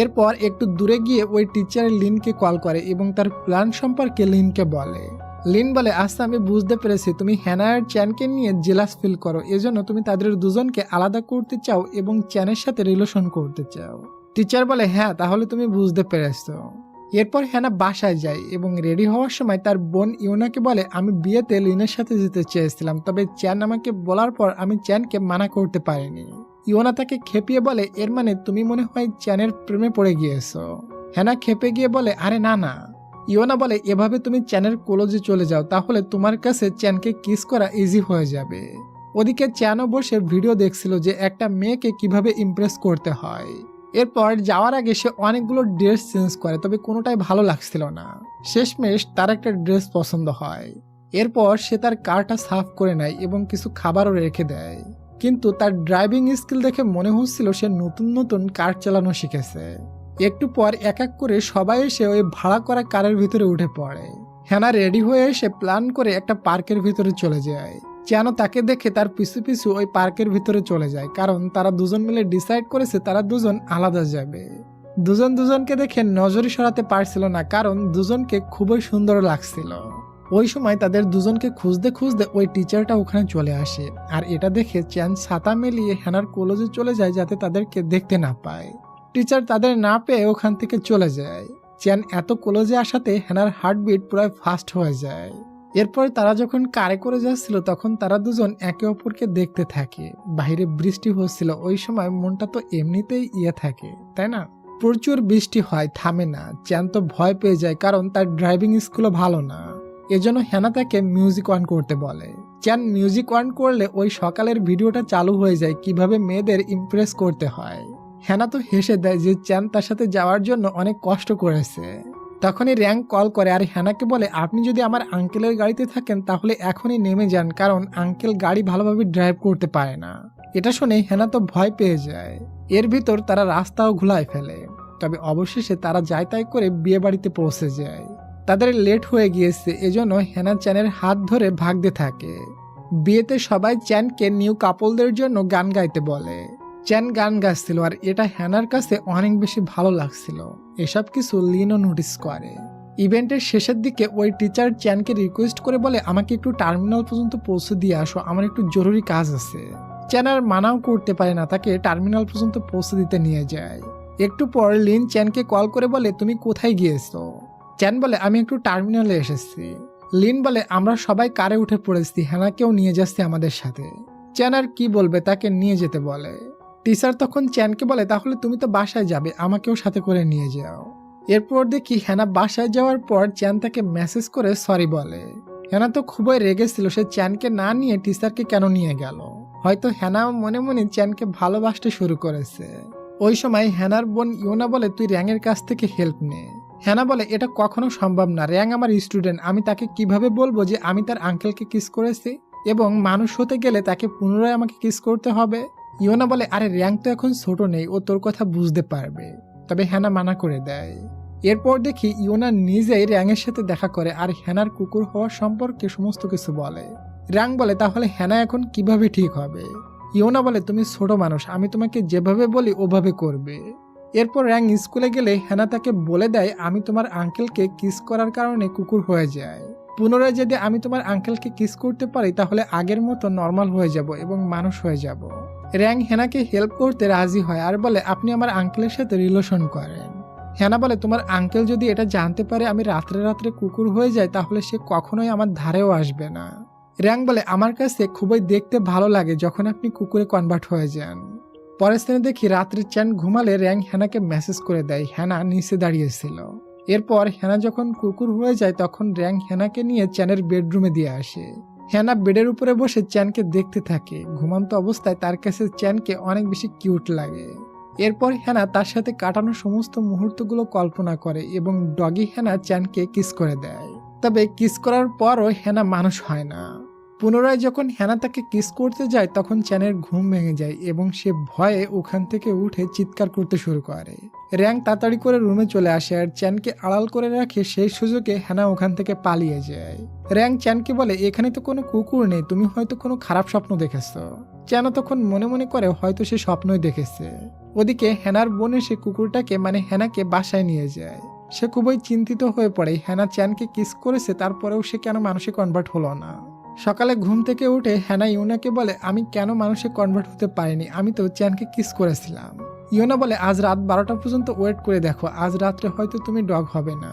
এরপর একটু দূরে গিয়ে ওই টিচার লিনকে কল করে এবং তার প্ল্যান সম্পর্কে লিনকে বলে। লিন বলে আচ্ছা আমি বুঝতে পেরেছি, তুমি হ্যানা আর চ্যানকে নিয়ে জেলাস ফিল করো, এজন্য তুমি তাদের দুজনকে আলাদা করতে চাও এবং চ্যানের সাথে রিলেশন করতে চাও। টিচার বলে হ্যাঁ তাহলে তুমি বুঝতে পেরেছো। এরপর হ্যানা বাসায় যায় এবং রেডি হওয়ার সময় তার বোন ইউনাকে বলে আমি বিয়েতে লিনের সাথে যেতে চেয়েছিলাম, তবে চ্যান আমাকে বলার পর আমি চ্যানকে মানা করতে পারিনি। ইওনা তাকে খেপিয়ে বলে এর মানে তুমি মনে হয় চ্যানের প্রেমে পড়ে গিয়েছো। হ্যানা খেপে গিয়ে বলে আরে না না। ইওনা বলে এভাবে তুমি চ্যানের কোলজে চলে যাও, তাহলে তোমার কাছে চ্যানকে কিস করা ইজি হয়ে যাবে। ওদিকে চ্যানও বসে ভিডিও দেখছিল যে একটা মেয়েকে কিভাবে ইমপ্রেস করতে হয়। এরপর যাওয়ার আগে সে অনেকগুলো ড্রেস চেঞ্জ করে, তবে কোনোটাই ভালো লাগছিল না। শেষমেশ তার একটা ড্রেস পছন্দ হয়। এরপর সে তার কারটা সাফ করে নেয় এবং কিছু খাবারও রেখে দেয়, কিন্তু তার ড্রাইভিং স্কিল দেখে মনে হচ্ছিল সে নতুন নতুন কার চালানো শিখেছে। একটু পর এক এক করে সবাই এসে ওই ভাড়া করা কারের ভিতরে উঠে পড়ে। হ্যানা রেডি হয়ে এসে প্ল্যান করে একটা পার্কের ভিতরে চলে যায়। চ্যানও তাকে দেখে তার পিছু পিছু ওই পার্কের ভিতরে চলে যায়, কারণ তারা দুজন মিলে ডিসাইড করেছে তারা দুজন আলাদা যাবে। দুজন দুজনকে দেখে নজরই সরাতে পারছিল না, কারণ দুজনকে খুবই সুন্দর লাগছিল। ওই সময় তাদের দুজনকে খুঁজতে খুঁজতে ওই টিচারটা ওখানে চলে আসে, আর এটা দেখে চ্যান ছাতা মেলিয়ে হ্যানার কলেজে চলে যায় যাতে তাদেরকে দেখতে না পায়। টিচার তাদের না পেয়ে ওখান থেকে চলে যায়। চ্যান এত কলেজে আসাতে হ্যানার হার্টবিট পুরো ফাস্ট হয়ে যায়। এরপর তারা যখন কারে করে যাচ্ছিল তখন তারা দুজন একে অপরকে দেখতে থাকে। বাইরে বৃষ্টি হচ্ছিল, ওই সময় মনটা তো এমনিতেই থাকে, তাই না? প্রচুর বৃষ্টি হয়, থামে না। চ্যান তো ভয় পেয়ে যায়, কারণ তার ড্রাইভিং স্কুলও ভালো না। এজন্য হ্যানা তাকে মিউজিক অন করতে বলে। চ্যান মিউজিক অন করলে ওই সকালের ভিডিওটা চালু হয়ে যায় কিভাবে মেয়েদের ইমপ্রেস করতে হয়। হ্যানা তো হেসে দেয় যে চ্যান তার সাথে যাওয়ার জন্য অনেক কষ্ট করেছে। তখনই র্যাঙ্ক কল করে আর হ্যানাকে বলে আপনি যদি আমার আঙ্কেলের গাড়িতে থাকেন তাহলে এখনই নেমে যান, কারণ আঙ্কেল গাড়ি ভালোভাবে ড্রাইভ করতে পারে না। এটা শুনে হ্যানা তো ভয় পেয়ে যায়। এর ভিতর তারা রাস্তাও ঘুলায় ফেলে। তবে অবশেষে তারা যায় তাই করে বিয়ে বাড়িতে পৌঁছে যায়। তাদের লেট হয়ে গিয়েছে, এজন্য হেনা চ্যানের হাত ধরে ভাগতে থাকে। বিয়েতে সবাই চ্যানকে নিউ কাপলদের জন্য গান গাইতে বলে। চ্যান গান গাচ্ছিল আর এটা হেনার কাছে অনেক বেশি ভালো লাগছিল। এসব কিছু লিনও নোটিস করে। ইভেন্টের শেষের দিকে ওই টিচার চ্যানকে রিকোয়েস্ট করে বলে, আমাকে একটু টার্মিনাল পর্যন্ত পৌঁছে দিয়ে আসো, আমার একটু জরুরি কাজ আছে। চ্যান আর মানাও করতে পারে না, তাকে টার্মিনাল পর্যন্ত পৌঁছে দিতে নিয়ে যায়। একটু পর লিন চ্যানকে কল করে বলে, তুমি কোথায় গিয়েছো? চ্যান বলে, আমি একটু টার্মিনালে এসেছি। লিন বলে, আমরা সবাই কারে উঠে পড়েছি, হেনাকেও নিয়ে যাচ্ছে আমাদের সাথে। চ্যান আর কি বলবে, তাকে নিয়ে যেতে বলে। টিচার তখন চ্যানকে বলে, তাহলে তুমি তো বাসায় যাবে, আমাকেও সাথে করে নিয়ে যাও। এরপর দেখি হেনা বাসায় যাওয়ার পর চ্যান তাকে মেসেজ করে সরি বলে। হেনা তো খুবই রেগেছিল, সে চ্যানকে না নিয়ে টিচারকে কেন নিয়ে গেল। হয়তো হেনা মনে মনে চ্যানকে ভালোবাসতে শুরু করেছে। ওই সময় হেনার বোন ইউনা বলে, তুই র্যাংয়ের কাছ থেকে হেল্প নে। হেনা বলে, এটা কখনো সম্ভব না, র্যাং আমার স্টুডেন্ট, আমি তাকে কিভাবে বলবো যে আমি তার আঙ্কেলকে কিস করেছি এবং মানুষ হতে গেলে তাকে পুনরায় আমাকে কিস করতে হবে। ইউনা বলে, আরে র্যাং তো এখন ছোট নেই, ও তোর কথা বুঝতে পারবে। তবে হেনা মানা করে দেয়। এরপর দেখি ইউনা নিজেই র্যাংয়ের সাথে দেখা করে আর হেনার কুকুর হওয়ার সম্পর্কে সমস্ত কিছু বলে। র্যাং বলে, তাহলে হেনা এখন কিভাবে ঠিক হবে? ইউনা বলে, তুমি ছোট মানুষ, আমি তোমাকে যেভাবে বলি ওভাবে করবে। এরপর র্যাং স্কুলে গেলে হেনা তাকে বলে দেয়, আমি তোমার আঙ্কেলকে কিস করার কারণে কুকুর হয়ে যায়। পুনরায় যদি আমি তোমার আঙ্কেলকে কিস করতে পারি তাহলে আগের মতো নর্মাল হয়ে যাব এবং মানুষ হয়ে যাব। র্যাং হেনাকে হেল্প করতে রাজি হয় আর বলে, আপনি আমার আঙ্কেলের সাথে রিলেশন করেন। হেনা বলে, তোমার আঙ্কেল যদি এটা জানতে পারে আমি রাত্রে রাত্রে কুকুর হয়ে যাই তাহলে সে কখনোই আমার ধারেও আসবে না। র্যাং বলে, আমার কাছে খুবই দেখতে ভালো লাগে যখন আপনি কুকুরে কনভার্ট হয়ে যান। পরের দিনে দেখি রাত্রে চ্যান ঘুমালে র্যাং হেনাকে মেসেজ করে দেয়। হেনা নিচে দাঁড়িয়েছিল। এরপর হেনা যখন কুকুর হয়ে যায় তখন র্যাং হেনাকে নিয়ে চ্যানের বেডরুমে দিয়ে আসে। হেনা বেডের উপরে বসে চ্যানকে দেখতে থাকে। ঘুমন্ত অবস্থায় তার কাছে চ্যানকে অনেক বেশি কিউট লাগে। এরপর হেনা তার সাথে কাটানো সমস্ত মুহূর্তগুলো কল্পনা করে এবং ডগি হেনা চ্যানকে কিস করে দেয়। তবে কিস করার পরও হেনা মানুষ হয় না। পুনরায় যখন হেনা তাকে কিস করতে যায় তখন চ্যানের ঘুম ভেঙে যায় এবং সে ভয়ে ওখান থেকে উঠে চিৎকার করতে শুরু করে। র্যাং তাড়াতাড়ি করে রুমে চলে আসে আর চ্যানকে আড়াল করে রাখে। সেই সুযোগে হেনা ওখান থেকে পালিয়ে যায়। র্যাং চ্যানকে বলে, এখানে তো কোনো কুকুর নেই, তুমি হয়তো কোনো খারাপ স্বপ্ন দেখেছো। চ্যানও তখন মনে মনে করে হয়তো সে স্বপ্নই দেখেছে। ওদিকে হেনার বোন এসে কুকুরটাকে মানে হেনাকে বাসায় নিয়ে যায়। সে খুবই চিন্তিত হয়ে পড়ে। হেনা চ্যানকে কিস করেছে, তারপরেও সে কেন মানুষে কনভার্ট হলো না। সকালে ঘুম থেকে উঠে হেনা ইউনাকে বলে, আমি কেন মানুষে কনভার্ট হতে পারিনি, আমি তো চ্যানকে কিস করেছিলাম। ইউনা বলে, আজ রাত 12টা পর্যন্ত ওয়েট করে দেখো, আজ রাত্রে হয়তো তুমি ডগ হবে না।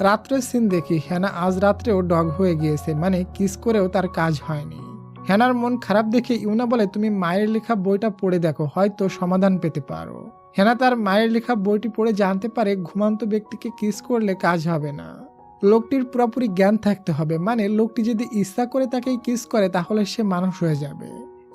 রাত্রের সিন দেখি হেনা আজ রাত্রেও ডগ হয়ে গিয়েছে, মানে কিস করেও তার কাজ হয়নি। হেনার মন খারাপ দেখে ইউনা বলে, তুমি মায়ের লেখা বইটা পড়ে দেখো, হয়তো সমাধান পেতে পারো। হেনা তার মায়ের লেখা বইটি পড়ে জানতে পারে ঘুমান্ত ব্যক্তিকে কিস করলে কাজ হবে না, লোকটির পুরোপুরি জ্ঞান থাকতে হবে, মানে লোকটি যদি ইচ্ছা করে তাকে কিস করে তাহলে সে মানুষ হয়ে যাবে।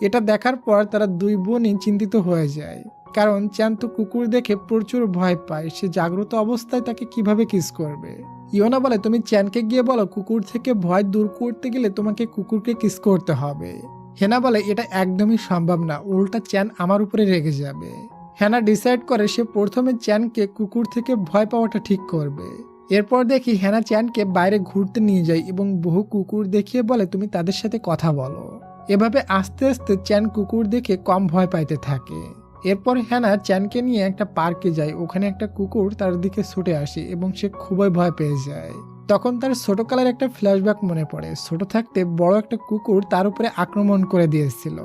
এটা দেখার পর তারা দুই বোনই চিন্তিত হয়ে যায়, কারণ চ্যান তো কুকুর দেখে প্রচুর ভয় পায়। সে জাগ্রত অবস্থায় তাকে কিভাবে কিস করবে। ইয়োনা বলে, তুমি চ্যানকে গিয়ে বলো কুকুর থেকে ভয় দূর করতে গেলে তোমাকে কুকুরকে কিস করতে হবে। হেনা বলে, এটা একদমই সম্ভব না, উল্টা চ্যান আমার উপরে রেগে যাবে। হেনা ডিসাইড করে সে প্রথমে চ্যানকে কুকুর থেকে ভয় পাওয়াটা ঠিক করবে। এরপর দেখি হেনা চ্যানকে বাইরে ঘুরতে নিয়ে যায় এবং বহু কুকুর দেখিয়ে বলে, তুমি তাদের সাথে কথা বলো। এভাবে আস্তে আস্তে চ্যান কুকুর দেখে কম ভয় পাইতে থাকে। এরপর হেনা চ্যানকে নিয়ে একটা পার্কে যায়। ওখানে একটা কুকুর তার দিকে ছুটে আসে এবং সে খুবই ভয় পেয়ে যায়। তখন তার ছোটকালের একটা ফ্ল্যাশব্যাক মনে পড়ে। ছোট থাকতে বড় একটা কুকুর তার উপরে আক্রমণ করে দিয়েছিল।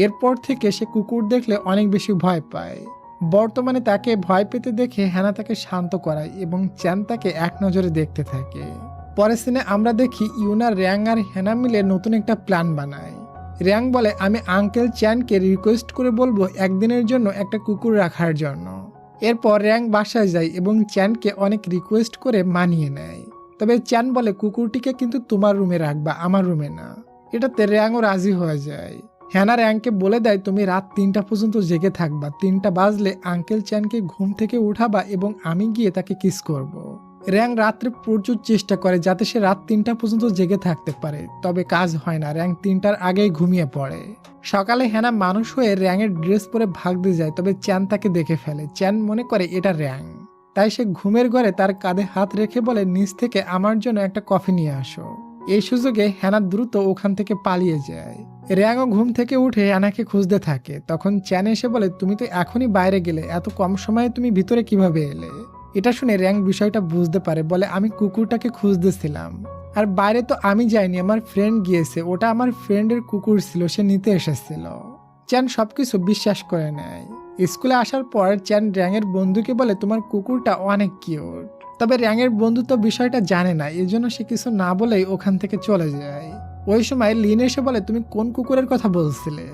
এরপর থেকে সে কুকুর দেখলে অনেক বেশি ভয় পায়। বর্তমানে তাকে ভয় পেতে দেখে হেনা তাকে শান্ত করায় এবং চ্যান তাকে এক নজরে দেখতে থাকে। পরের সিনে আমরা দেখি ইউনা, র্যাং আর হেনা মিলে নতুন একটা প্ল্যান বানায়। র্যাং বলে, আমি আঙ্কেল চ্যানকে রিকোয়েস্ট করে বলবো একদিনের জন্য একটা কুকুর রাখার জন্য। এরপর র্যাং বাসায় যায় এবং চ্যানকে অনেক রিকোয়েস্ট করে মানিয়ে নেয়। তবে চ্যান বলে, কুকুরটিকে কিন্তু তোমার রুমে রাখবা, আমার রুমে না। এটাতে র্যাংও রাজি হয়ে যায়। হ্যানা র্যাংকে বলে দেয়, তুমি রাত 3টা পর্যন্ত জেগে থাকবা, 3টা বাজলে আঙ্কেল চ্যানকে ঘুম থেকে উঠাবা এবং আমি গিয়ে তাকে কিস করব। র্যাং রাত্রে প্রচুর চেষ্টা করে যাতে সে রাত 3টা পর্যন্ত জেগে থাকতে পারে, তবে কাজ হয় না। র্যাং 3টার আগেই ঘুমিয়ে পড়ে। সকালে হ্যানা মানুষ হয়ে র্যাংয়ের ড্রেস পরে ভাগতে যায়, তবে চ্যান তাকে দেখে ফেলে। চ্যান মনে করে এটা র্যাং। তাই সে ঘুমের ঘরে তার কাঁধে হাত রেখে বলে নিচ থেকে আমার জন্য একটা কফি নিয়ে আসো। এই সুযোগে হ্যানা দ্রুত ওখান থেকে পালিয়ে যায়। র্যাংও ঘুম থেকে উঠে হ্যানাকে খুঁজতে থাকে। তখন চ্যান এসে বলে তুমি তো এখনই বাইরে গেলে, এত কম সময়ে তুমি ভিতরে কিভাবে এলে? এটা শুনে র্যাং বিষয়টা বুঝতে পারে, বলে আমি কুকুরটাকে খুঁজতেছিলাম, আর বাইরে তো আমি যাইনি, আমার ফ্রেন্ড গিয়েছে, ওটা আমার ফ্রেন্ডের কুকুর ছিল, সে নিতে এসেছিল। চ্যান সবকিছু বিশ্বাস করে নেয়। স্কুলে আসার পর চ্যান র্যাংয়ের বন্ধুকে বলে তোমার কুকুরটা অনেক কিউট। তবে র্যাংয়ের বন্ধু তো বিষয়টা জানে না, এজন্য সে কিছু না বলেই ওখান থেকে চলে যায়। ওই সময় লিন এসে বলে তুমি কোন কুকুরের কথা বলছিলে?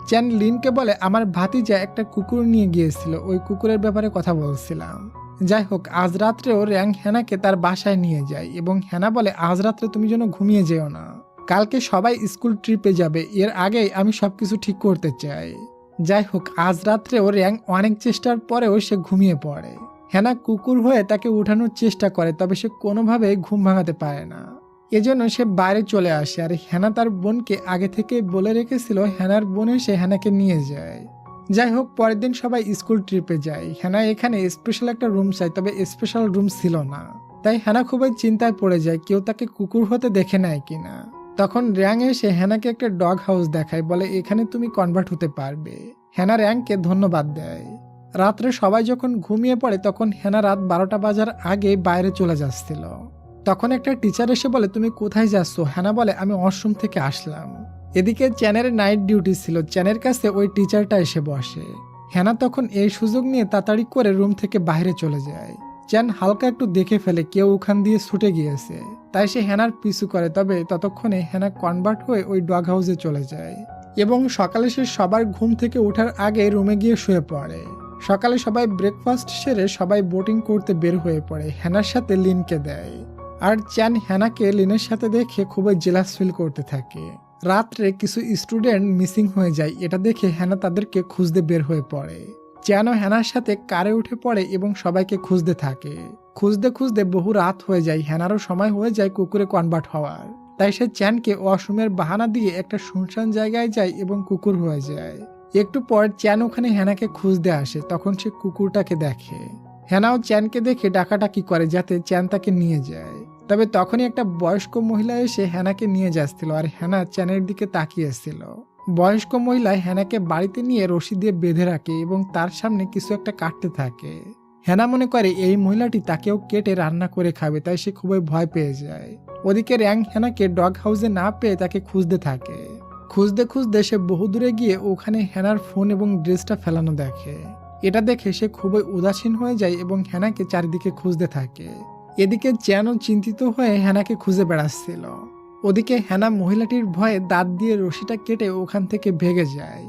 চ্যান লিনকে বলে আমার ভাতিজা একটা কুকুর নিয়ে গিয়েছিল, ওই কুকুরের ব্যাপারে কথা বলছিলাম। যাই হোক, আজ রাত্রেও র্যাং হ্যানাকে তার বাসায় নিয়ে যায় এবং হ্যানা বলে আজ রাত্রে তুমি যেন ঘুমিয়ে যেও না, কালকে সবাই স্কুল ট্রিপে যাবে, এর আগেই আমি সবকিছু ঠিক করতে চাই। যাই হোক, আজ রাত্রেও র্যাং অনেক চেষ্টার পরেও সে ঘুমিয়ে পড়ে। হ্যানা কুকুর হয়ে তাকে উঠানোর চেষ্টা করে, তবে সে কোনোভাবেই ঘুম ভাঙাতে পারে না। এজন্য সে বাইরে চলে আসে, আর হ্যানা তার বোনকে আগে থেকে বলে রেখেছিল হ্যানার বোন এসে হ্যানাকে নিয়ে যায়। যাই হোক, পরের দিন সবাই স্কুল ট্রিপে যায়। হ্যানা এখানে স্পেশাল একটা রুম চায়, তবে স্পেশাল রুম ছিল না। তাই হ্যানা খুবই চিন্তায় পড়ে যায় কেউ তাকে কুকুর হতে দেখে নেয় কিনা। তখন র্যাং এসে হ্যানাকে একটা ডগ হাউস দেখায়, বলে এখানে তুমি কনভার্ট হতে পারবে। হ্যানা র্যাংকে ধন্যবাদ দেয়। রাত্রে সবাই যখন ঘুমিয়ে পড়ে তখন হ্যানা রাত 12টা বাজার আগে বাইরে চলে যাচ্ছিল। তখন একটা টিচার এসে বলে তুমি কোথায় যাচ্ছ? হ্যানা বলে আমি ওয়াশরুম থেকে আসলাম। এদিকে চ্যানের নাইট ডিউটি ছিল, চ্যানের কাছে ওই টিচারটা এসে বসে। হ্যানা তখন এই সুযোগ নিয়ে তাড়াতাড়ি করে রুম থেকে বাইরে চলে যায়। চ্যান হালকা একটু দেখে ফেলে কেউ ওখান দিয়ে ছুটে গিয়েছে, তাই সে হ্যানার পিছু করে। তবে ততক্ষণে হ্যানা কনভার্ট হয়ে ওই ডগ হাউসে চলে যায় এবং সকালে সে সবার ঘুম থেকে ওঠার আগে রুমে গিয়ে শুয়ে পড়ে। সকালে সবাই ব্রেকফাস্ট সেরে সবাই বোটিং করতে বের হয়ে পড়ে, হ্যানার সাথে লিনকে দেয়। আর চ্যান হ্যানাকে লিনের সাথে দেখে খুবই জেলাস ফিল করতে থাকে। রাত্রে কিছু স্টুডেন্ট মিসিং হয়ে যায়, এটা দেখে হ্যানা তাদেরকে খুঁজতে বের হয়ে পড়ে। চ্যানও হ্যানার সাথে কারে উঠে পড়ে এবং সবাইকে খুঁজতে থাকে। খুঁজতে খুঁজতে বহু রাত হয়ে যায়, হ্যানারও সময় হয়ে যায় কুকুরে কনভার্ট হওয়ার। তাই সে চ্যানকে ওয়াশরুমের বাহানা দিয়ে একটা শুনশান জায়গায় যায় এবং কুকুর হয়ে যায়। একটু পর চ্যান ওখানে হ্যানাকে খুঁজতে আসে, তখন সে কুকুরটাকে দেখে। হ্যানাও চ্যানকে দেখে ডাকাডাকি করে যাতে চ্যান তাকে নিয়ে যায়। তবে তখনই একটা বয়স্ক মহিলা এসে হ্যানাকে নিয়ে যাচ্ছিল, আর হ্যানা চ্যানের দিকে তাকিয়েছিল। বয়স্ক মহিলা হ্যানাকে বাড়িতে নিয়ে রশি দিয়ে বেঁধে রাখে এবং তার সামনে কিছু একটা কাটতে থাকে। হ্যানা মনে করে এই মহিলাটি তাকেও কেটে রান্না করে খাবে, তাই সে খুবই ভয় পেয়ে যায়। ওদিকে র্যাং হ্যানাকে ডগ হাউসে না পেয়ে তাকে খুঁজতে থাকে। খুঁজতে খুঁজতে সে বহু দূরে গিয়ে ওখানে হ্যানার ফোন এবং ড্রেসটা ফেলানো দেখে। এটা দেখে সে খুবই উদাসীন হয়ে যায় এবং হ্যানাকে চারিদিকে খুঁজতে থাকে। এদিকে চ্যানও চিন্তিত হয়ে হ্যানাকে খুঁজে বেড়াচ্ছিল। ওদিকে হ্যানা মহিলাটির ভয়ে দাঁত দিয়ে রশিটা কেটে ওখান থেকে ভেগে যায়।